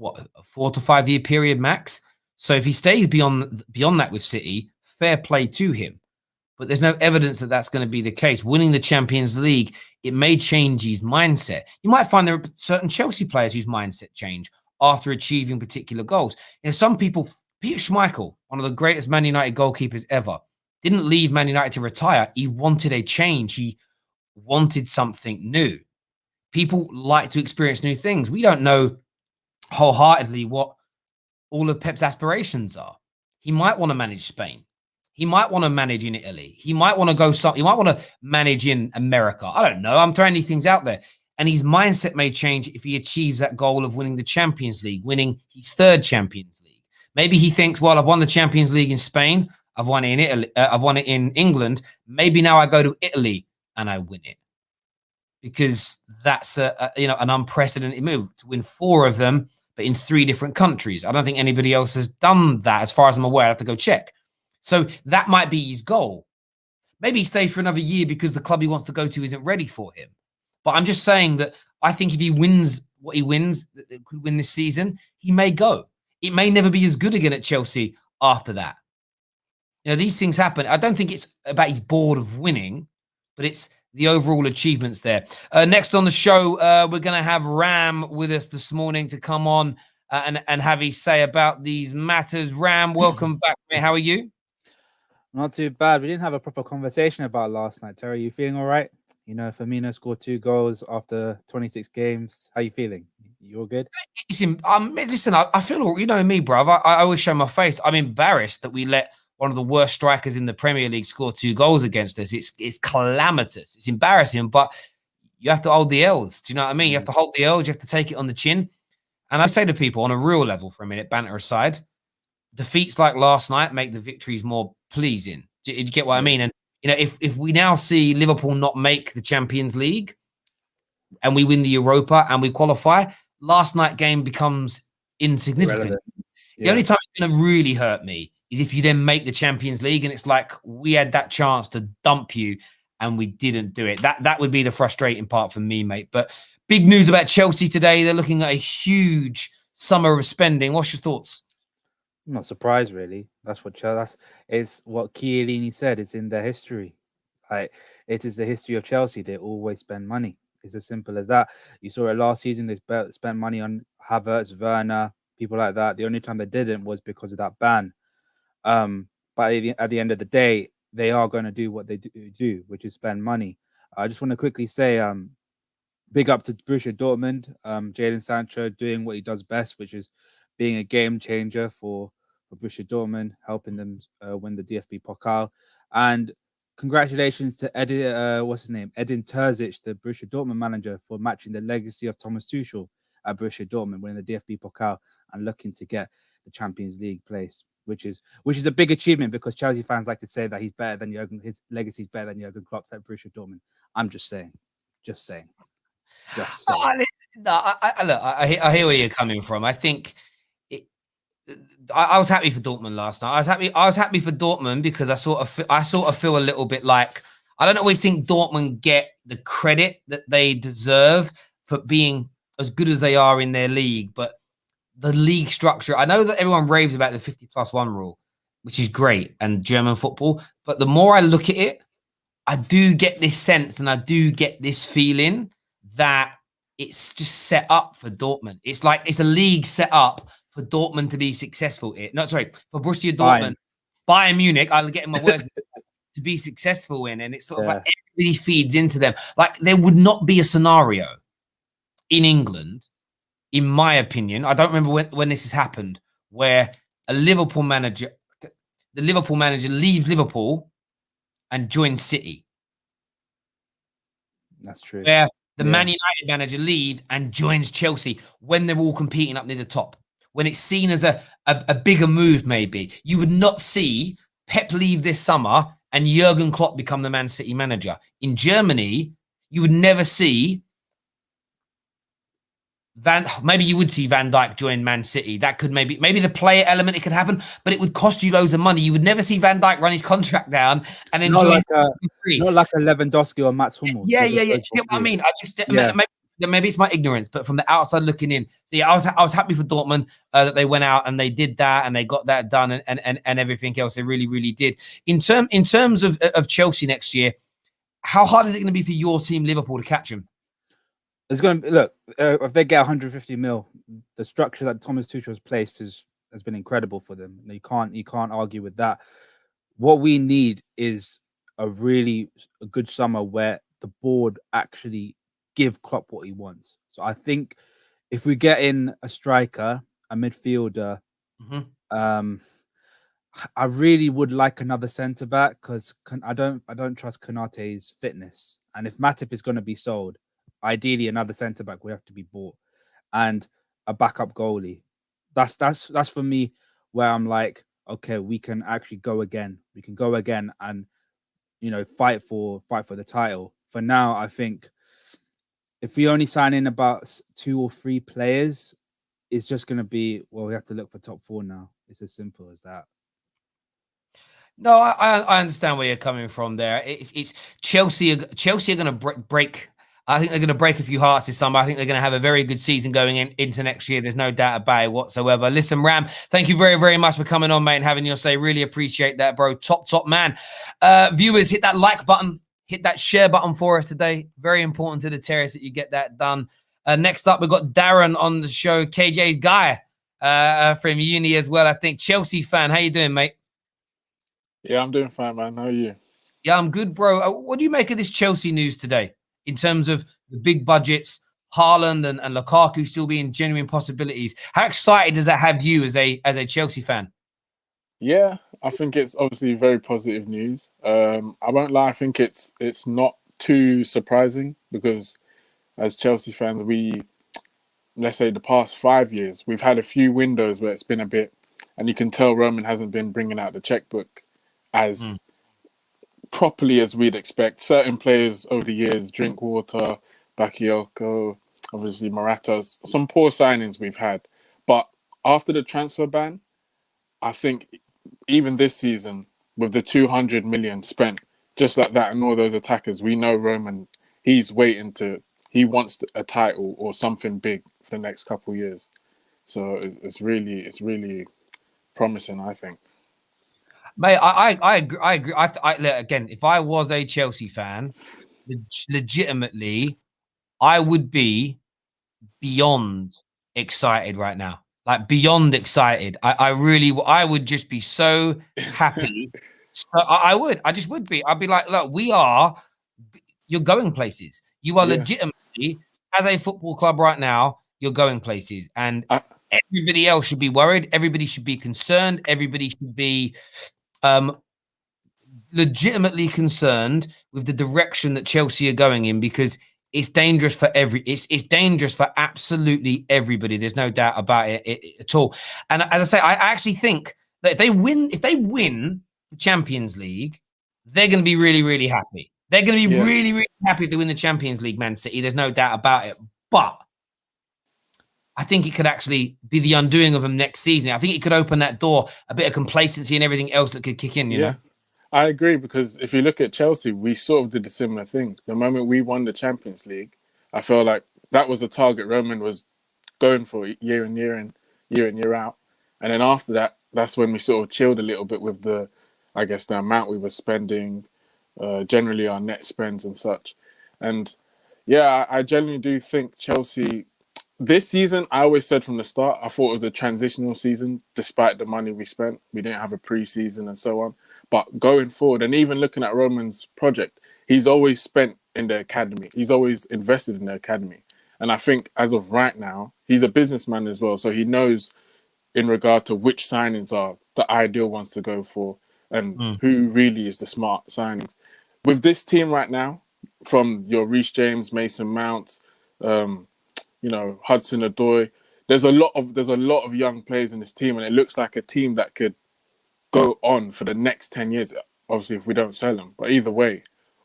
a 4 to 5 year period max. So if he stays beyond that with City, fair play to him. But there's no evidence that that's going to be the case. Winning the Champions League, it may change his mindset. You might find there are certain Chelsea players whose mindset change after achieving particular goals. Some people, Peter Schmeichel, one of the greatest Man United goalkeepers ever, didn't leave Man United to retire. He wanted a change. He wanted something new. People like to experience new things. We don't know wholeheartedly what all of Pep's aspirations are. He might want to manage Spain. He might want to manage in Italy. He might want to he might want to manage in America. I don't know. I'm throwing these things out there. And his mindset may change if he achieves that goal of winning the Champions League, winning his 3rd Champions League. Maybe he thinks, well, I've won the Champions League in Spain. I've won it in Italy. I've won it in England. Maybe now I go to Italy and I win it. Because that's an unprecedented move to win 4 of them, but in 3 different countries. I don't think anybody else has done that, as far as I'm aware. I have to go check. So that might be his goal. Maybe he stays for another year because the club he wants to go to isn't ready for him. But I'm just saying that I think if he wins what he wins, that could win this season, he may go. It may never be as good again at Chelsea after that. These things happen. I don't think it's about he's bored of winning, but it's the overall achievements there. Next on the show, we're going to have Ram with us this morning to come on and have his say about these matters. Ram, welcome back, mate. How are you? Not too bad. We didn't have a proper conversation about last night. Terry, you feeling all right? You know, Firmino scored 2 goals after 26 games. How you feeling? You all good? Listen, I feel, you know me, bruv. I always show my face. I'm embarrassed that we let one of the worst strikers in the Premier League score 2 goals against us. It's calamitous. It's embarrassing, but you have to hold the L's. Do you know what I mean? You have to hold the L's. You have to take it on the chin. And I say to people on a real level for a minute, banter aside, defeats like last night make the victories more pleasing. Do you get what I mean? And, you know, if we now see Liverpool not make the Champions League and we win the Europa and we qualify, last night game becomes insignificant. The only time it's going to really hurt me is if you then make the Champions League and it's like we had that chance to dump you and we didn't do it. That would be the frustrating part for me, mate. But big news about Chelsea today. They're looking at a huge summer of spending. What's your thoughts? I'm not surprised, really. That's what Chiellini said. It's in their history. Like, it is the history of Chelsea. They always spend money. It's as simple as that. You saw it last season. They spent money on Havertz, Werner, people like that. The only time they didn't was because of that ban. But at the end of the day, they are going to do what they do, which is spend money. I just want to quickly say, big up to Borussia Dortmund. Jadon Sancho doing what he does best, which is being a game changer for Borussia Dortmund, helping them win the DFB Pokal. And congratulations to Edin Terzic, the Borussia Dortmund manager, for matching the legacy of Thomas Tuchel at Borussia Dortmund, winning the DFB Pokal and looking to get the Champions League place, which is a big achievement because Chelsea fans like to say that he's better than Jurgen, his legacy is better than Jurgen Klopp's at Borussia Dortmund. I'm just saying. Look, I hear where you're coming from. I think I was happy for Dortmund last night. I was happy for Dortmund because I sort of feel a little bit like I don't always think Dortmund get the credit that they deserve for being as good as they are in their league, but the league structure. I know that everyone raves about the 50+1 rule, which is great, and German football. But the more I look at it, I do get this sense and I do get this feeling that it's just set up for Dortmund. It's like it's a league set up for Dortmund to be successful. For Borussia Dortmund, Bayern Munich, I'll get in my words, to be successful in. And it's sort of like everybody feeds into them. Like there would not be a scenario in England, in my opinion, I don't remember when this has happened, where the Liverpool manager leaves Liverpool and joins City. That's true. Where the Man United manager leaves and joins Chelsea when they're all competing up near the top. When it's seen as a bigger move, maybe. You would not see Pep leave this summer and Jurgen Klopp become the Man City manager. In Germany, you would never see maybe you would see Van Dijk join Man City. That could maybe the player element, it could happen, but it would cost you loads of money. You would never see Van Dijk run his contract down and then not like a Lewandowski or Mats Hummels. Yeah. You know what I mean? Maybe it's my ignorance, but from the outside looking in, I was happy for Dortmund that they went out and they did that and they got that done and everything else. They really, really did. In terms of Chelsea next year, how hard is it going to be for your team, Liverpool, to catch them? It's going to look if they get 150 mil, the structure that Thomas Tuchel has placed has been incredible for them. You can't argue with that. What we need is a good summer where the board actually give Klopp what he wants. So I think if we get in a striker, a midfielder, I really would like another centre back because I don't trust Konate's fitness. And if Matip is going to be sold, ideally another centre back would have to be bought and a backup goalie. That's for me where I'm like, okay, we can actually go again. We can go again and fight for the title. For now, I think if we only sign in about 2 or 3 players, it's just going to be, well, we have to look for top 4 now. It's as simple as that. No, I understand where you're coming from there. It's Chelsea are going to break. I think they're going to break a few hearts this summer. I think they're going to have a very good season going into next year. There's no doubt about it whatsoever. Listen, Ram, thank you very, very much for coming on, mate, and having your say. Really appreciate that, bro. Top man. Viewers, hit that like button. Hit that share button for us today. Very important to the Terrace that you get that done. Next up, we've got Darren on the show, KJ's guy. from uni as well. I think Chelsea fan. How you doing, mate? Yeah, I'm doing fine, man. How are you? Yeah, I'm good, bro. What do you make of this Chelsea news today in terms of the big budgets, Haaland and Lukaku still being genuine possibilities? How excited does that have you as a Chelsea fan? Yeah, I think it's obviously very positive news. I won't lie, I think it's not too surprising because as Chelsea fans, let's say the past 5 years, we've had a few windows where it's been a bit, and you can tell Roman hasn't been bringing out the checkbook as properly as we'd expect. Certain players over the years, Drinkwater, Bakayoko, obviously Morata, some poor signings we've had. But after the transfer ban, I think even this season, with the 200 million spent, just like that, and all those attackers, we know Roman, he wants a title or something big for the next couple of years. So it's really promising, I think. Mate, I agree. Look, again, if I was a Chelsea fan, legitimately, I would be beyond excited right now. Like beyond excited. I would just be so happy. I just would be. I'd be like, look, you're going places. You are legitimately, as a football club right now, you're going places. And everybody else should be worried. Everybody should be concerned. Everybody should be legitimately concerned with the direction that Chelsea are going in, because it's dangerous for it's dangerous for absolutely everybody. There's no doubt about it at all. And as I say, I actually think that if they win the Champions League, they're going to be really, really happy. They're going to be really, really happy if they win the Champions League, Man City. There's no doubt about it. But I think it could actually be the undoing of them next season. I think it could open that door, a bit of complacency and everything else that could kick in, you know? I agree, because if you look at Chelsea, we sort of did a similar thing. The moment we won the Champions League, I felt like that was the target Roman was going for year in, year out. And then after that, that's when we sort of chilled a little bit with the amount we were spending, generally our net spends and such. And yeah, I genuinely do think Chelsea, this season, I always said from the start, I thought it was a transitional season, despite the money we spent. We didn't have a pre-season and so on. But going forward, and even looking at Roman's project, he's always spent in the academy. He's always invested in the academy. And I think as of right now, he's a businessman as well. So he knows in regard to which signings are the ideal ones to go for and who really is the smart signings. With this team right now, from your Reece James, Mason Mount, Hudson-Odoi, there's a lot of young players in this team, and it looks like a team that could go on for the next 10 years, obviously, if we don't sell them. But either way,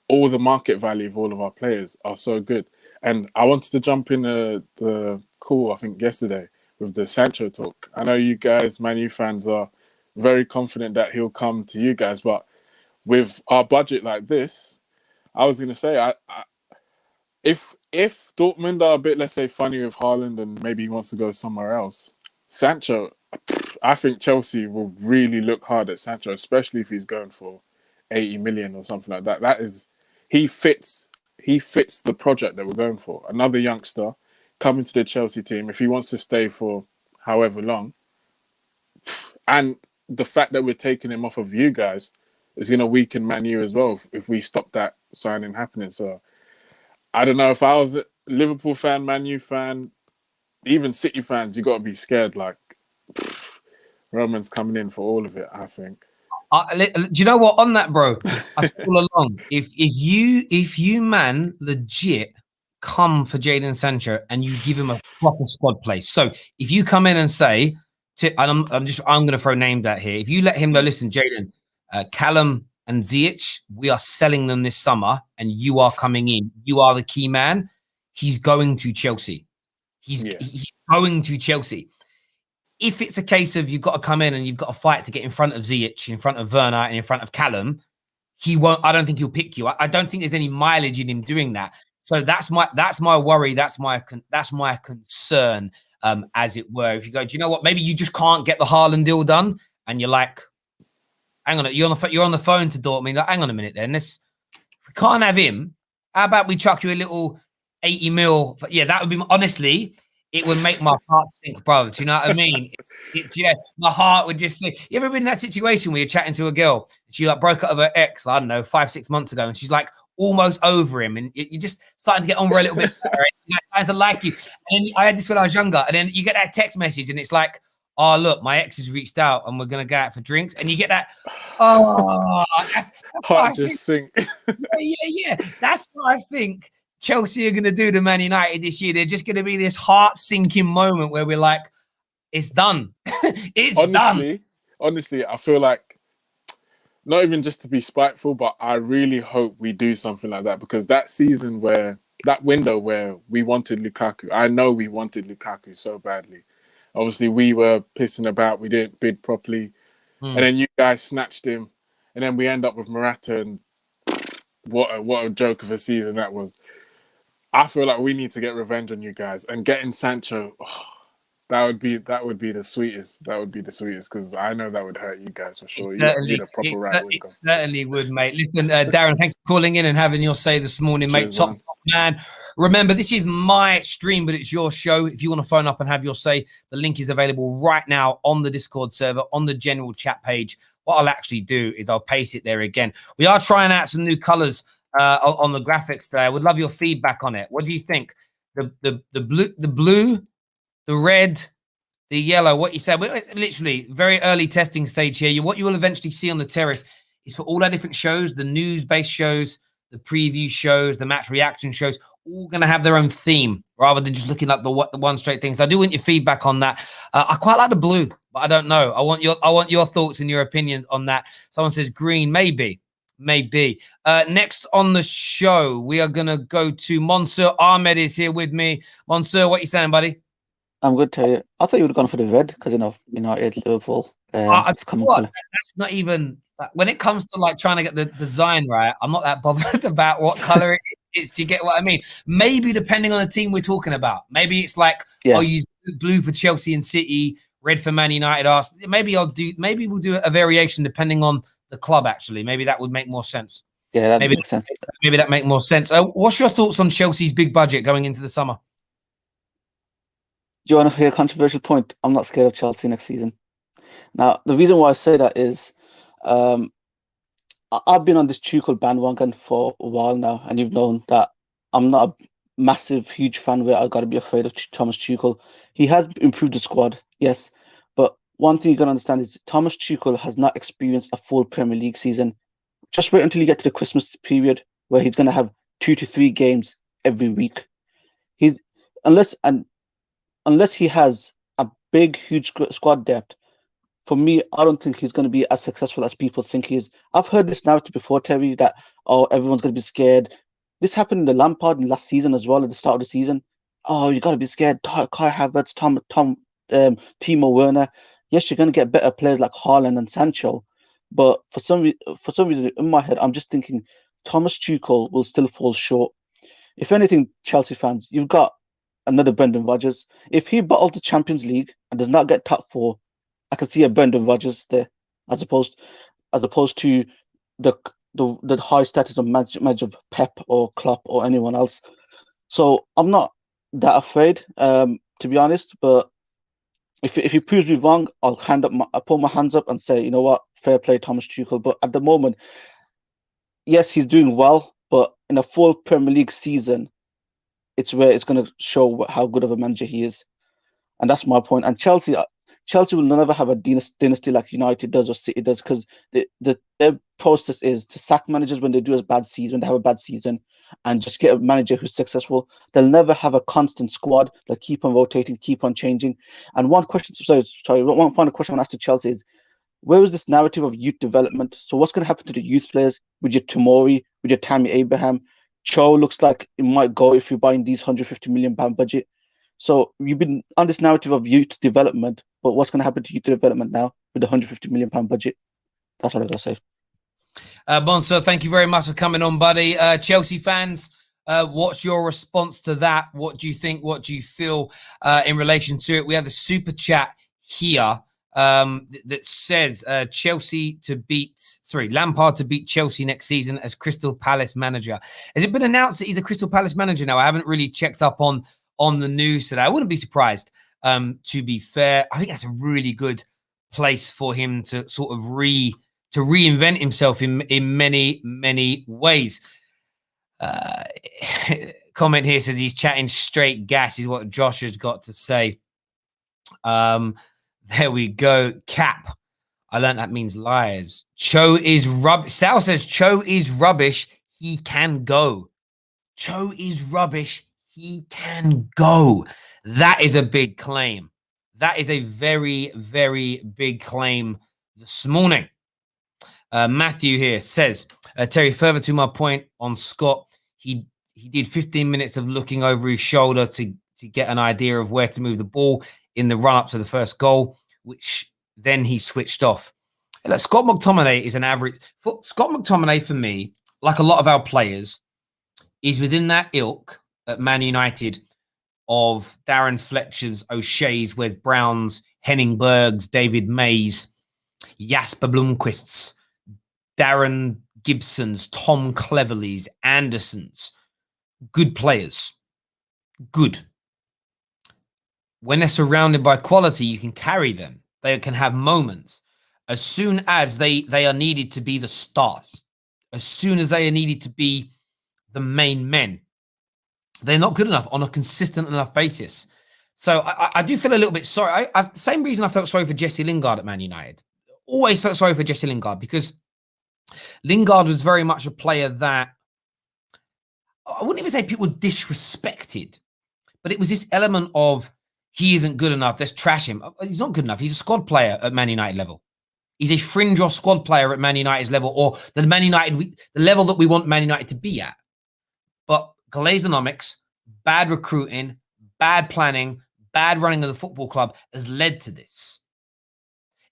all the market value of all of our players are so good. And I wanted to jump in the call, I think, yesterday with the Sancho talk. I know you guys, Man U fans, are very confident that he'll come to you guys. But with our budget like this, I was going to say, if Dortmund are a bit, let's say, funny with Haaland and maybe he wants to go somewhere else, Sancho, I think Chelsea will really look hard at Sancho, especially if he's going for 80 million or something like that. He fits the project that we're going for. Another youngster coming to the Chelsea team, if he wants to stay for however long, and the fact that we're taking him off of you guys is going to weaken Man U as well if we stop that signing happening. So I don't know, if I was a Liverpool fan, Man U fan, even City fans, you got to be scared. Like, Roman's coming in for all of it, I think. Do you know what? On that, bro, I feel along. If you man legit come for Jadon Sancho and you give him a proper squad place. So if you come in and say, I'm going to throw names out here. If you let him go, listen, Jadon, Callum and Ziyech, we are selling them this summer, and you are coming in. You are the key man. He's going to Chelsea. He's going to Chelsea. If it's a case of you've got to come in and you've got to fight to get in front of Ziyech, in front of Werner, and in front of Callum, he won't. I don't think he'll pick you. I don't think there's any mileage in him doing that. So that's my worry. That's my concern, as it were. If you go, do you know what? Maybe you just can't get the Haaland deal done, and you're like, hang on, you're on the phone to Dortmund. Like, hang on a minute, then we can't have him. How about we chuck you a little 80 mil? Yeah, that would be honestly. it would make my heart sink, bro. Do you know what I mean? My heart would just say, you ever been in that situation where you're chatting to a girl, and she like broke up with her ex, I don't know, 5-6 months ago, and she's like almost over him, and you're just starting to get on with her a little bit better, right? You're starting to like you. And then I had this when I was younger, and then you get that text message, and it's like, oh, look, my ex has reached out, and we're going to go out for drinks. And you get that, oh, that's Heart just sink. yeah. That's what I think Chelsea are going to do to Man United this year. They're just going to be this heart-sinking moment where we're like, it's done. It's done. Honestly, I feel like, not even just to be spiteful, but I really hope we do something like that, because that season that window where we wanted Lukaku, I know we wanted Lukaku so badly. Obviously, we were pissing about. We didn't bid properly. And then you guys snatched him. And then we end up with Morata, and what a joke of a season that was. I feel like we need to get revenge on you guys, and getting Sancho. That would be the sweetest. That would be the sweetest, because I know that would hurt you guys for sure. You need a proper right winger. It certainly would, mate. Listen, Darren, thanks for calling in and having your say this morning, mate. Top man. Remember, this is my stream, but it's your show. If you want to phone up and have your say, the link is available right now on the Discord server, on the general chat page. What I'll actually do is I'll paste it there again. We are trying out some new colors on the graphics today. I would love your feedback on it. What do you think? The blue, the red, the yellow, what you said, we're literally very early testing stage here. What you will eventually see on the terrace is for all our different shows, the news-based shows, the preview shows, the match reaction shows, all going to have their own theme rather than just looking like the one straight thing. So I do want your feedback on that. I quite like the blue, but I don't know. I want your thoughts and your opinions on that. Someone says green, maybe. Next on the show, we are going to go to Monsieur Ahmed is here with me. Monsieur, what you saying, buddy? I'm good to tell you. I thought you would have gone for the red because, United, Liverpool. It's common colour. That's not even, when it comes to like trying to get the design right, I'm not that bothered about what colour it is. Do you get what I mean? Maybe depending on the team we're talking about. Maybe it's like, I'll use blue for Chelsea and City, red for Man United. Maybe we'll do a variation depending on the club, actually. Maybe that would make more sense. Yeah, that makes sense. Maybe that make more sense. What's your thoughts on Chelsea's big budget going into the summer? Do you want to hear a controversial point? I'm not scared of Chelsea next season. Now, the reason why I say that is I've been on this Tuchel bandwagon for a while now, and you've known that I'm not a massive, huge fan where I've got to be afraid of Thomas Tuchel. He has improved the squad, yes, but one thing you got to understand is Thomas Tuchel has not experienced a full Premier League season. Just wait until you get to the Christmas period where he's going to have 2 to 3 games every week. Unless he has a big, huge squad depth, for me, I don't think he's going to be as successful as people think he is. I've heard this narrative before, Terry, that, everyone's going to be scared. This happened in the Lampard in last season as well, at the start of the season. Oh, you got to be scared. Kai Havertz, Timo Werner. Yes, you're going to get better players like Haaland and Sancho. But for some reason, in my head, I'm just thinking Thomas Tuchel will still fall short. If anything, Chelsea fans, you've got another Brendan Rodgers. If he bottles the Champions League and does not get top 4, I can see a Brendan Rodgers there, as opposed to the high status of manager of Pep or Klopp or anyone else. So I'm not that afraid, to be honest. But if he proves me wrong, I'll put my hands up and say, you know what, fair play, Thomas Tuchel. But at the moment, yes, he's doing well, but in a full Premier League season, it's where it's going to show how good of a manager he is. And that's my point. And Chelsea will never have a dynasty like United does or City does, because their process is to sack managers when they have a bad season, and just get a manager who's successful. They'll never have a constant squad. They'll keep on rotating, keep on changing. And one final question I want to ask to Chelsea is, where is this narrative of youth development? So what's going to happen to the youth players with your Tomori, with your Tammy Abraham? Cho looks like it might go if you're buying these £150 million budget. So you've been on this narrative of youth development, but what's going to happen to youth development now with the £150 million budget? That's what I got to say. Bonso, thank you very much for coming on, buddy. Chelsea fans, what's your response to that? What do you think? What do you feel in relation to it? We have the super chat here that says Lampard to beat Chelsea next season as Crystal Palace manager. Has it been announced that he's a Crystal Palace manager now? I haven't really checked up on on the news today. I wouldn't be surprised, to be fair. I think that's a really good place for him to sort of reinvent himself in many ways. Comment here says he's chatting straight gas is what Josh has got to say. There we go. Cap. I learned that means liars. Cho is rubbish. Sal says Cho is rubbish. He can go. Cho is rubbish. He can go. That is a big claim. That is a very, very big claim this morning. Matthew here says, Terry, further to my point on Scott, he did 15 minutes of looking over his shoulder to get an idea of where to move the ball in the run-up to the first goal, which then he switched off. And look, Scott McTominay is an average. Scott McTominay, for me, like a lot of our players, is within that ilk at Man United of Darren Fletcher's, O'Shea's, Wes Brown's, Henning Berg's, David May's, Jasper Blomqvist's, Darren Gibson's, Tom Cleverley's, Anderson's. Good players. Good. When they're surrounded by quality, you can carry them. They can have moments. As soon as they are needed to be the stars, as soon as they are needed to be the main men, they're not good enough on a consistent enough basis. So I do feel a little bit sorry. The same reason I felt sorry for Jesse Lingard at Man United. Always felt sorry for Jesse Lingard because Lingard was very much a player that I wouldn't even say people disrespected, but it was this element of he isn't good enough. Let's trash him. He's not good enough. He's a squad player at Man United level. He's a fringe or squad player at Man United's level, or the level that we want Man United to be at. But Glazonomics, bad recruiting, bad planning, bad running of the football club has led to this.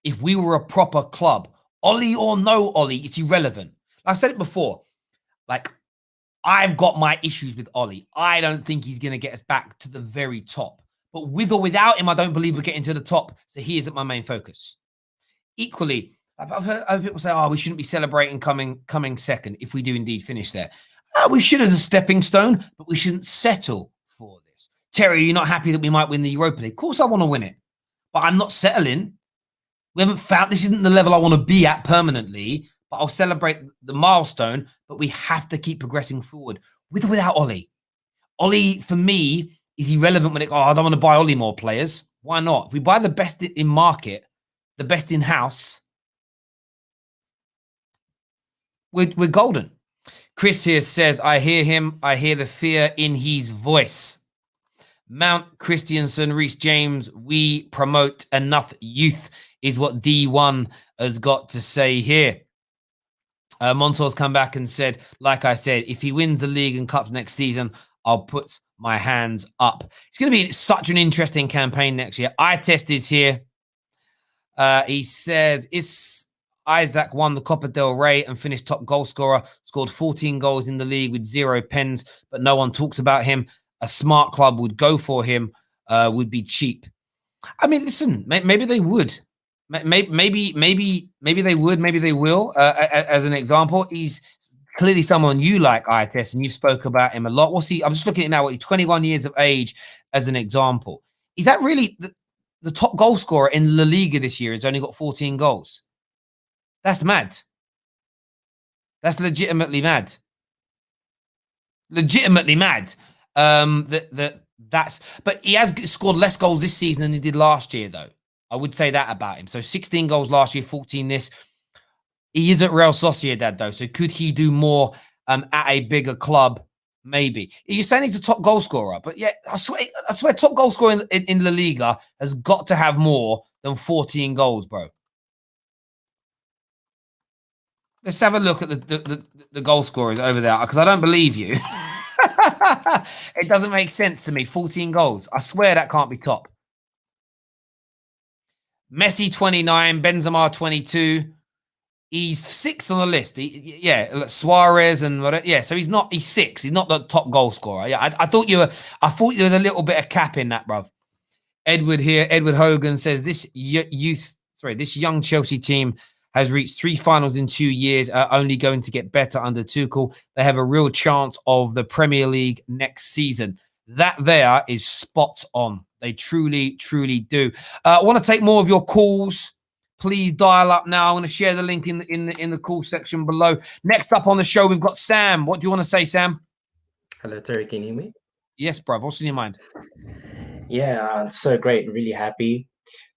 If we were a proper club, Ollie or no Ollie, it's irrelevant. Like I said it before, like I've got my issues with Ollie. I don't think he's going to get us back to the very top. But with or without him, I don't believe we're getting to the top. So he isn't my main focus. Equally, I've heard other people say, oh, we shouldn't be celebrating coming second if we do indeed finish there. We should as a stepping stone, but we shouldn't settle for this. Terry, you're not happy that we might win the Europa League? Of course I want to win it, but I'm not settling. We haven't found, this isn't the level I want to be at permanently, but I'll celebrate the milestone, but we have to keep progressing forward with or without Ollie. Ollie, for me, is irrelevant when I don't want to buy Ollie more players. Why not? If we buy the best in market, the best in house, we're golden. Chris here says, I hear him. I hear the fear in his voice. Mount Christiansen, Reece James, we promote enough youth is what D1 has got to say here. Montor's come back and said, like I said, if he wins the league and cups next season, I'll put my hands up. It's going to be such an interesting campaign next year. iTest is here. He says, Isaac won the Copa del Rey and finished top goal scorer, scored 14 goals in the league with 0 pens, but no one talks about him. A smart club would go for him, would be cheap. I mean, listen, maybe they would. Maybe they would, maybe they will. As an example, he's clearly someone you like, iTest, and you've spoke about him a lot. What's he? I'm just looking at now. He's 21 years of age as an example. Is that really the top goal scorer in La Liga this year? Has only got 14 goals. That's mad. That's legitimately mad. Legitimately mad. But he has scored less goals this season than he did last year, though. I would say that about him. So 16 goals last year, 14 this. He is at Real Sociedad, though. So could he do more at a bigger club? Maybe. You're saying he's a top goal scorer, but yeah, I swear top goal scorer in La Liga has got to have more than 14 goals, bro. Let's have a look at the goal scorers over there, because I don't believe you. It doesn't make sense to me. 14 goals. I swear that can't be top. Messi 29, Benzema 22. He's 6th on the list. Suarez and whatever. Yeah, so he's 6th. He's not the top goal scorer. Yeah, I thought you were a little bit of cap in that, bruv. Edward here, Edward Hogan says this young Chelsea team has reached 3 finals in 2 years, are only going to get better under Tuchel. They have a real chance of the Premier League next season. That there is spot on. They truly, truly do. I want to take more of your calls. Please dial up now. I'm going to share the link in the call section below. Next up on the show, we've got Sam. What do you want to say, Sam? Hello, Terry. Can you hear me? Yes, bruv. What's in your mind? Yeah, it's so great. Really happy.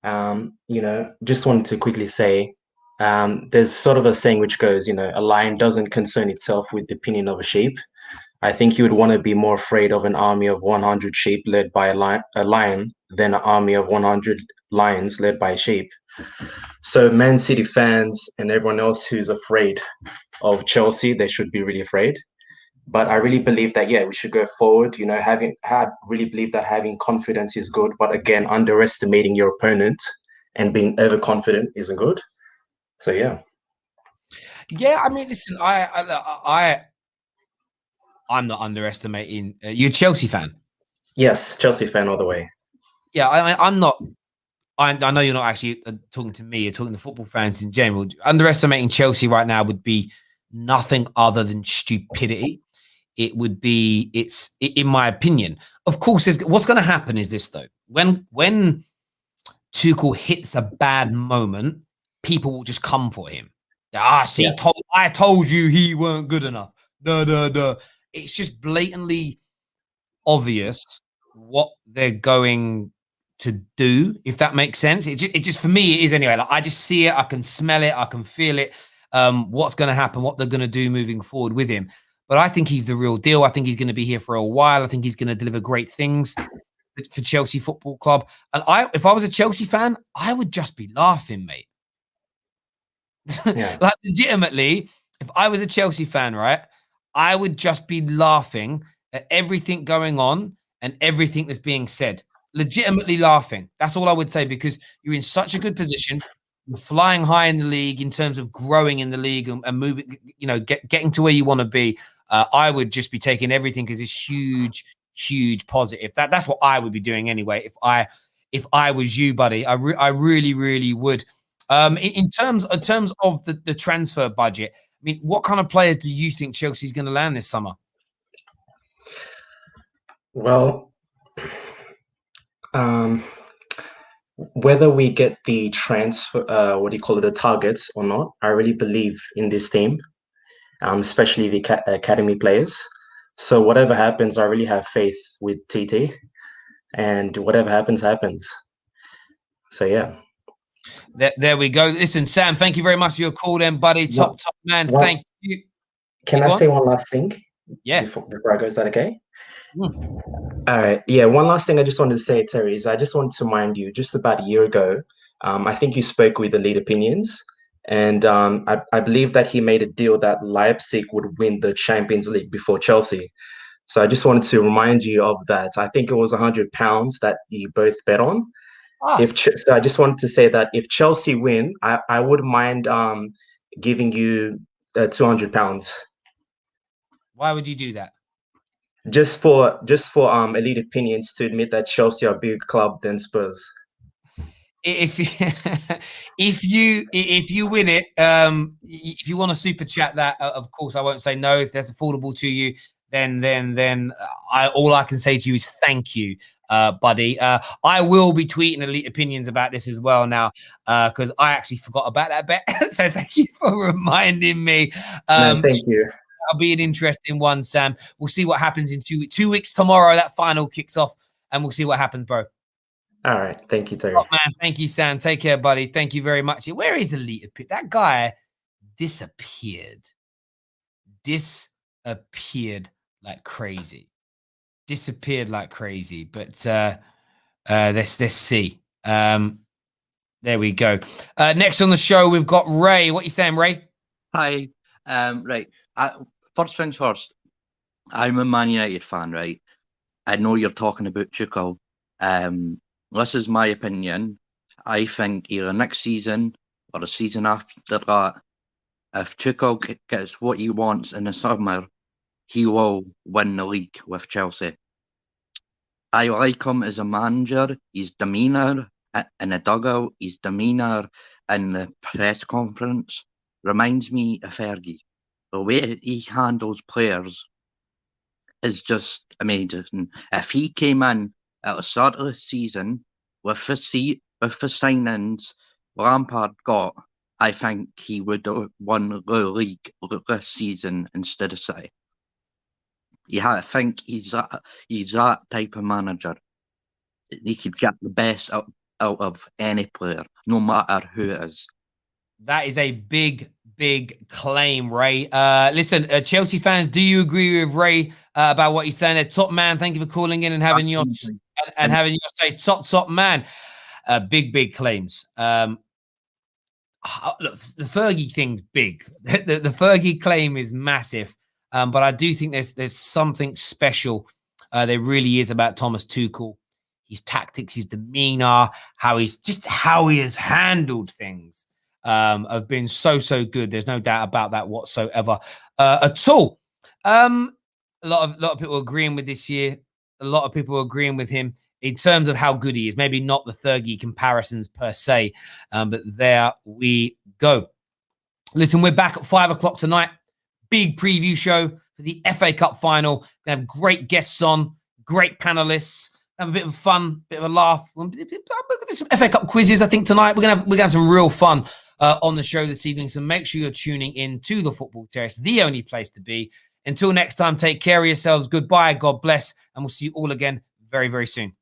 Just wanted to quickly say, there's sort of a saying which goes, a lion doesn't concern itself with the opinion of a sheep. I think you would want to be more afraid of an army of 100 sheep led by a lion than an army of 100 lions led by a sheep. So Man City fans and everyone else who's afraid of Chelsea, they should be really afraid. But I really believe that, we should go forward. Really believe that having confidence is good. But again, underestimating your opponent and being overconfident isn't good. So, yeah. Yeah, I mean, listen, I'm not underestimating. You're a Chelsea fan? Yes, Chelsea fan all the way. Yeah, I'm not. I know you're not actually talking to me. You're talking to football fans in general. Underestimating Chelsea right now would be nothing other than stupidity. It would be, in my opinion. Of course, what's going to happen is this, though. When Tuchel hits a bad moment, people will just come for him. See, I told you he weren't good enough. Duh. It's just blatantly obvious what they're going to do, if that makes sense. It just for me, it is anyway. Like, I just see it, I can smell it, I can feel it. What's going to happen, what they're going to do moving forward with him. But I think he's the real deal. I think he's going to be here for a while. I think he's going to deliver great things for Chelsea Football Club. And if I was a Chelsea fan, I would just be laughing, mate. Yeah. Like, legitimately, if I was a Chelsea fan, right, I would just be laughing at everything going on and everything that's being said. Legitimately laughing. That's all I would say, because you're in such a good position. You're flying high in the league in terms of growing in the league and moving, getting to where you want to be. I would just be taking everything as this huge positive. That's what I would be doing anyway. If I was you, buddy, I really, really would. In terms of the transfer budget, I mean, what kind of players do you think Chelsea's going to land this summer? Well, whether we get the transfer, the targets or not, I really believe in this team, especially the academy players. So whatever happens, I really have faith with TT, and whatever happens, happens. So, yeah. There we go. Listen, Sam, thank you very much for your call then, buddy. Top man. Thank you. Can I say one last thing? Yeah. Before I go, is that okay? All right. Yeah. One last thing I just wanted to say, Terry, is I just wanted to remind you, just about a year ago, I think you spoke with Elite Opinions, and I believe that he made a deal that Leipzig would win the Champions League before Chelsea. So I just wanted to remind you of that. I think it was £100 that you both bet on. So I just wanted to say that if Chelsea win, I wouldn't mind giving you £200. Why would you do that? Just for Elite Opinions to admit that Chelsea are a bigger club than Spurs. If you win it, if you want to super chat that, of course I won't say no. If that's affordable to you, then all I can say to you is thank you, buddy. I will be tweeting Elite Opinions about this as well now, because I actually forgot about that bet. So thank you for reminding me. No, thank you. That'll be an interesting one, Sam. We'll see what happens in 2 weeks. Tomorrow, that final kicks off, and we'll see what happens, bro. All right. Thank you, Terry. Oh, man. Thank you, Sam. Take care, buddy. Thank you very much. Where is Elite? That guy disappeared. Disappeared like crazy. But let's see. There we go. Next on the show, we've got Ray. What are you saying, Ray? Hi. Right. First things first. I'm a Man United fan, right? I know you're talking about Tuchel. This is my opinion. I think either next season or the season after that, if Tuchel gets what he wants in the summer, he will win the league with Chelsea. I like him as a manager. His demeanour in the dugout, his demeanour in the press conference reminds me of Fergie. The way he handles players is just amazing. If he came in at the start of the season with the signings Lampard got, I think he would have won the league this season instead of City. I think he's that type of manager. He could get the best out of any player, no matter who it is. That is a big, big claim, Ray. Listen, Chelsea fans, do you agree with Ray about what he's saying there? Top man, thank you for calling in and having your say. Top man. Big claims. Look, the Fergie thing's big. The Fergie claim is massive. But I do think there's something special. There really is about Thomas Tuchel. His tactics, his demeanor, how he has handled things have been so good. There's no doubt about that whatsoever at all. A lot of people agreeing with this year. A lot of people agreeing with him in terms of how good he is. Maybe not the Fergie comparisons per se, but there we go. Listen, we're back at 5 o'clock tonight. Big preview show for the FA Cup final. We have great guests on, great panelists. Have a bit of fun, bit of a laugh. We're going to do some FA Cup quizzes, I think, tonight. We're gonna have some real fun on the show this evening. So make sure you're tuning in to the Football Terrace, the only place to be. Until next time, take care of yourselves. Goodbye. God bless. And we'll see you all again very, very soon.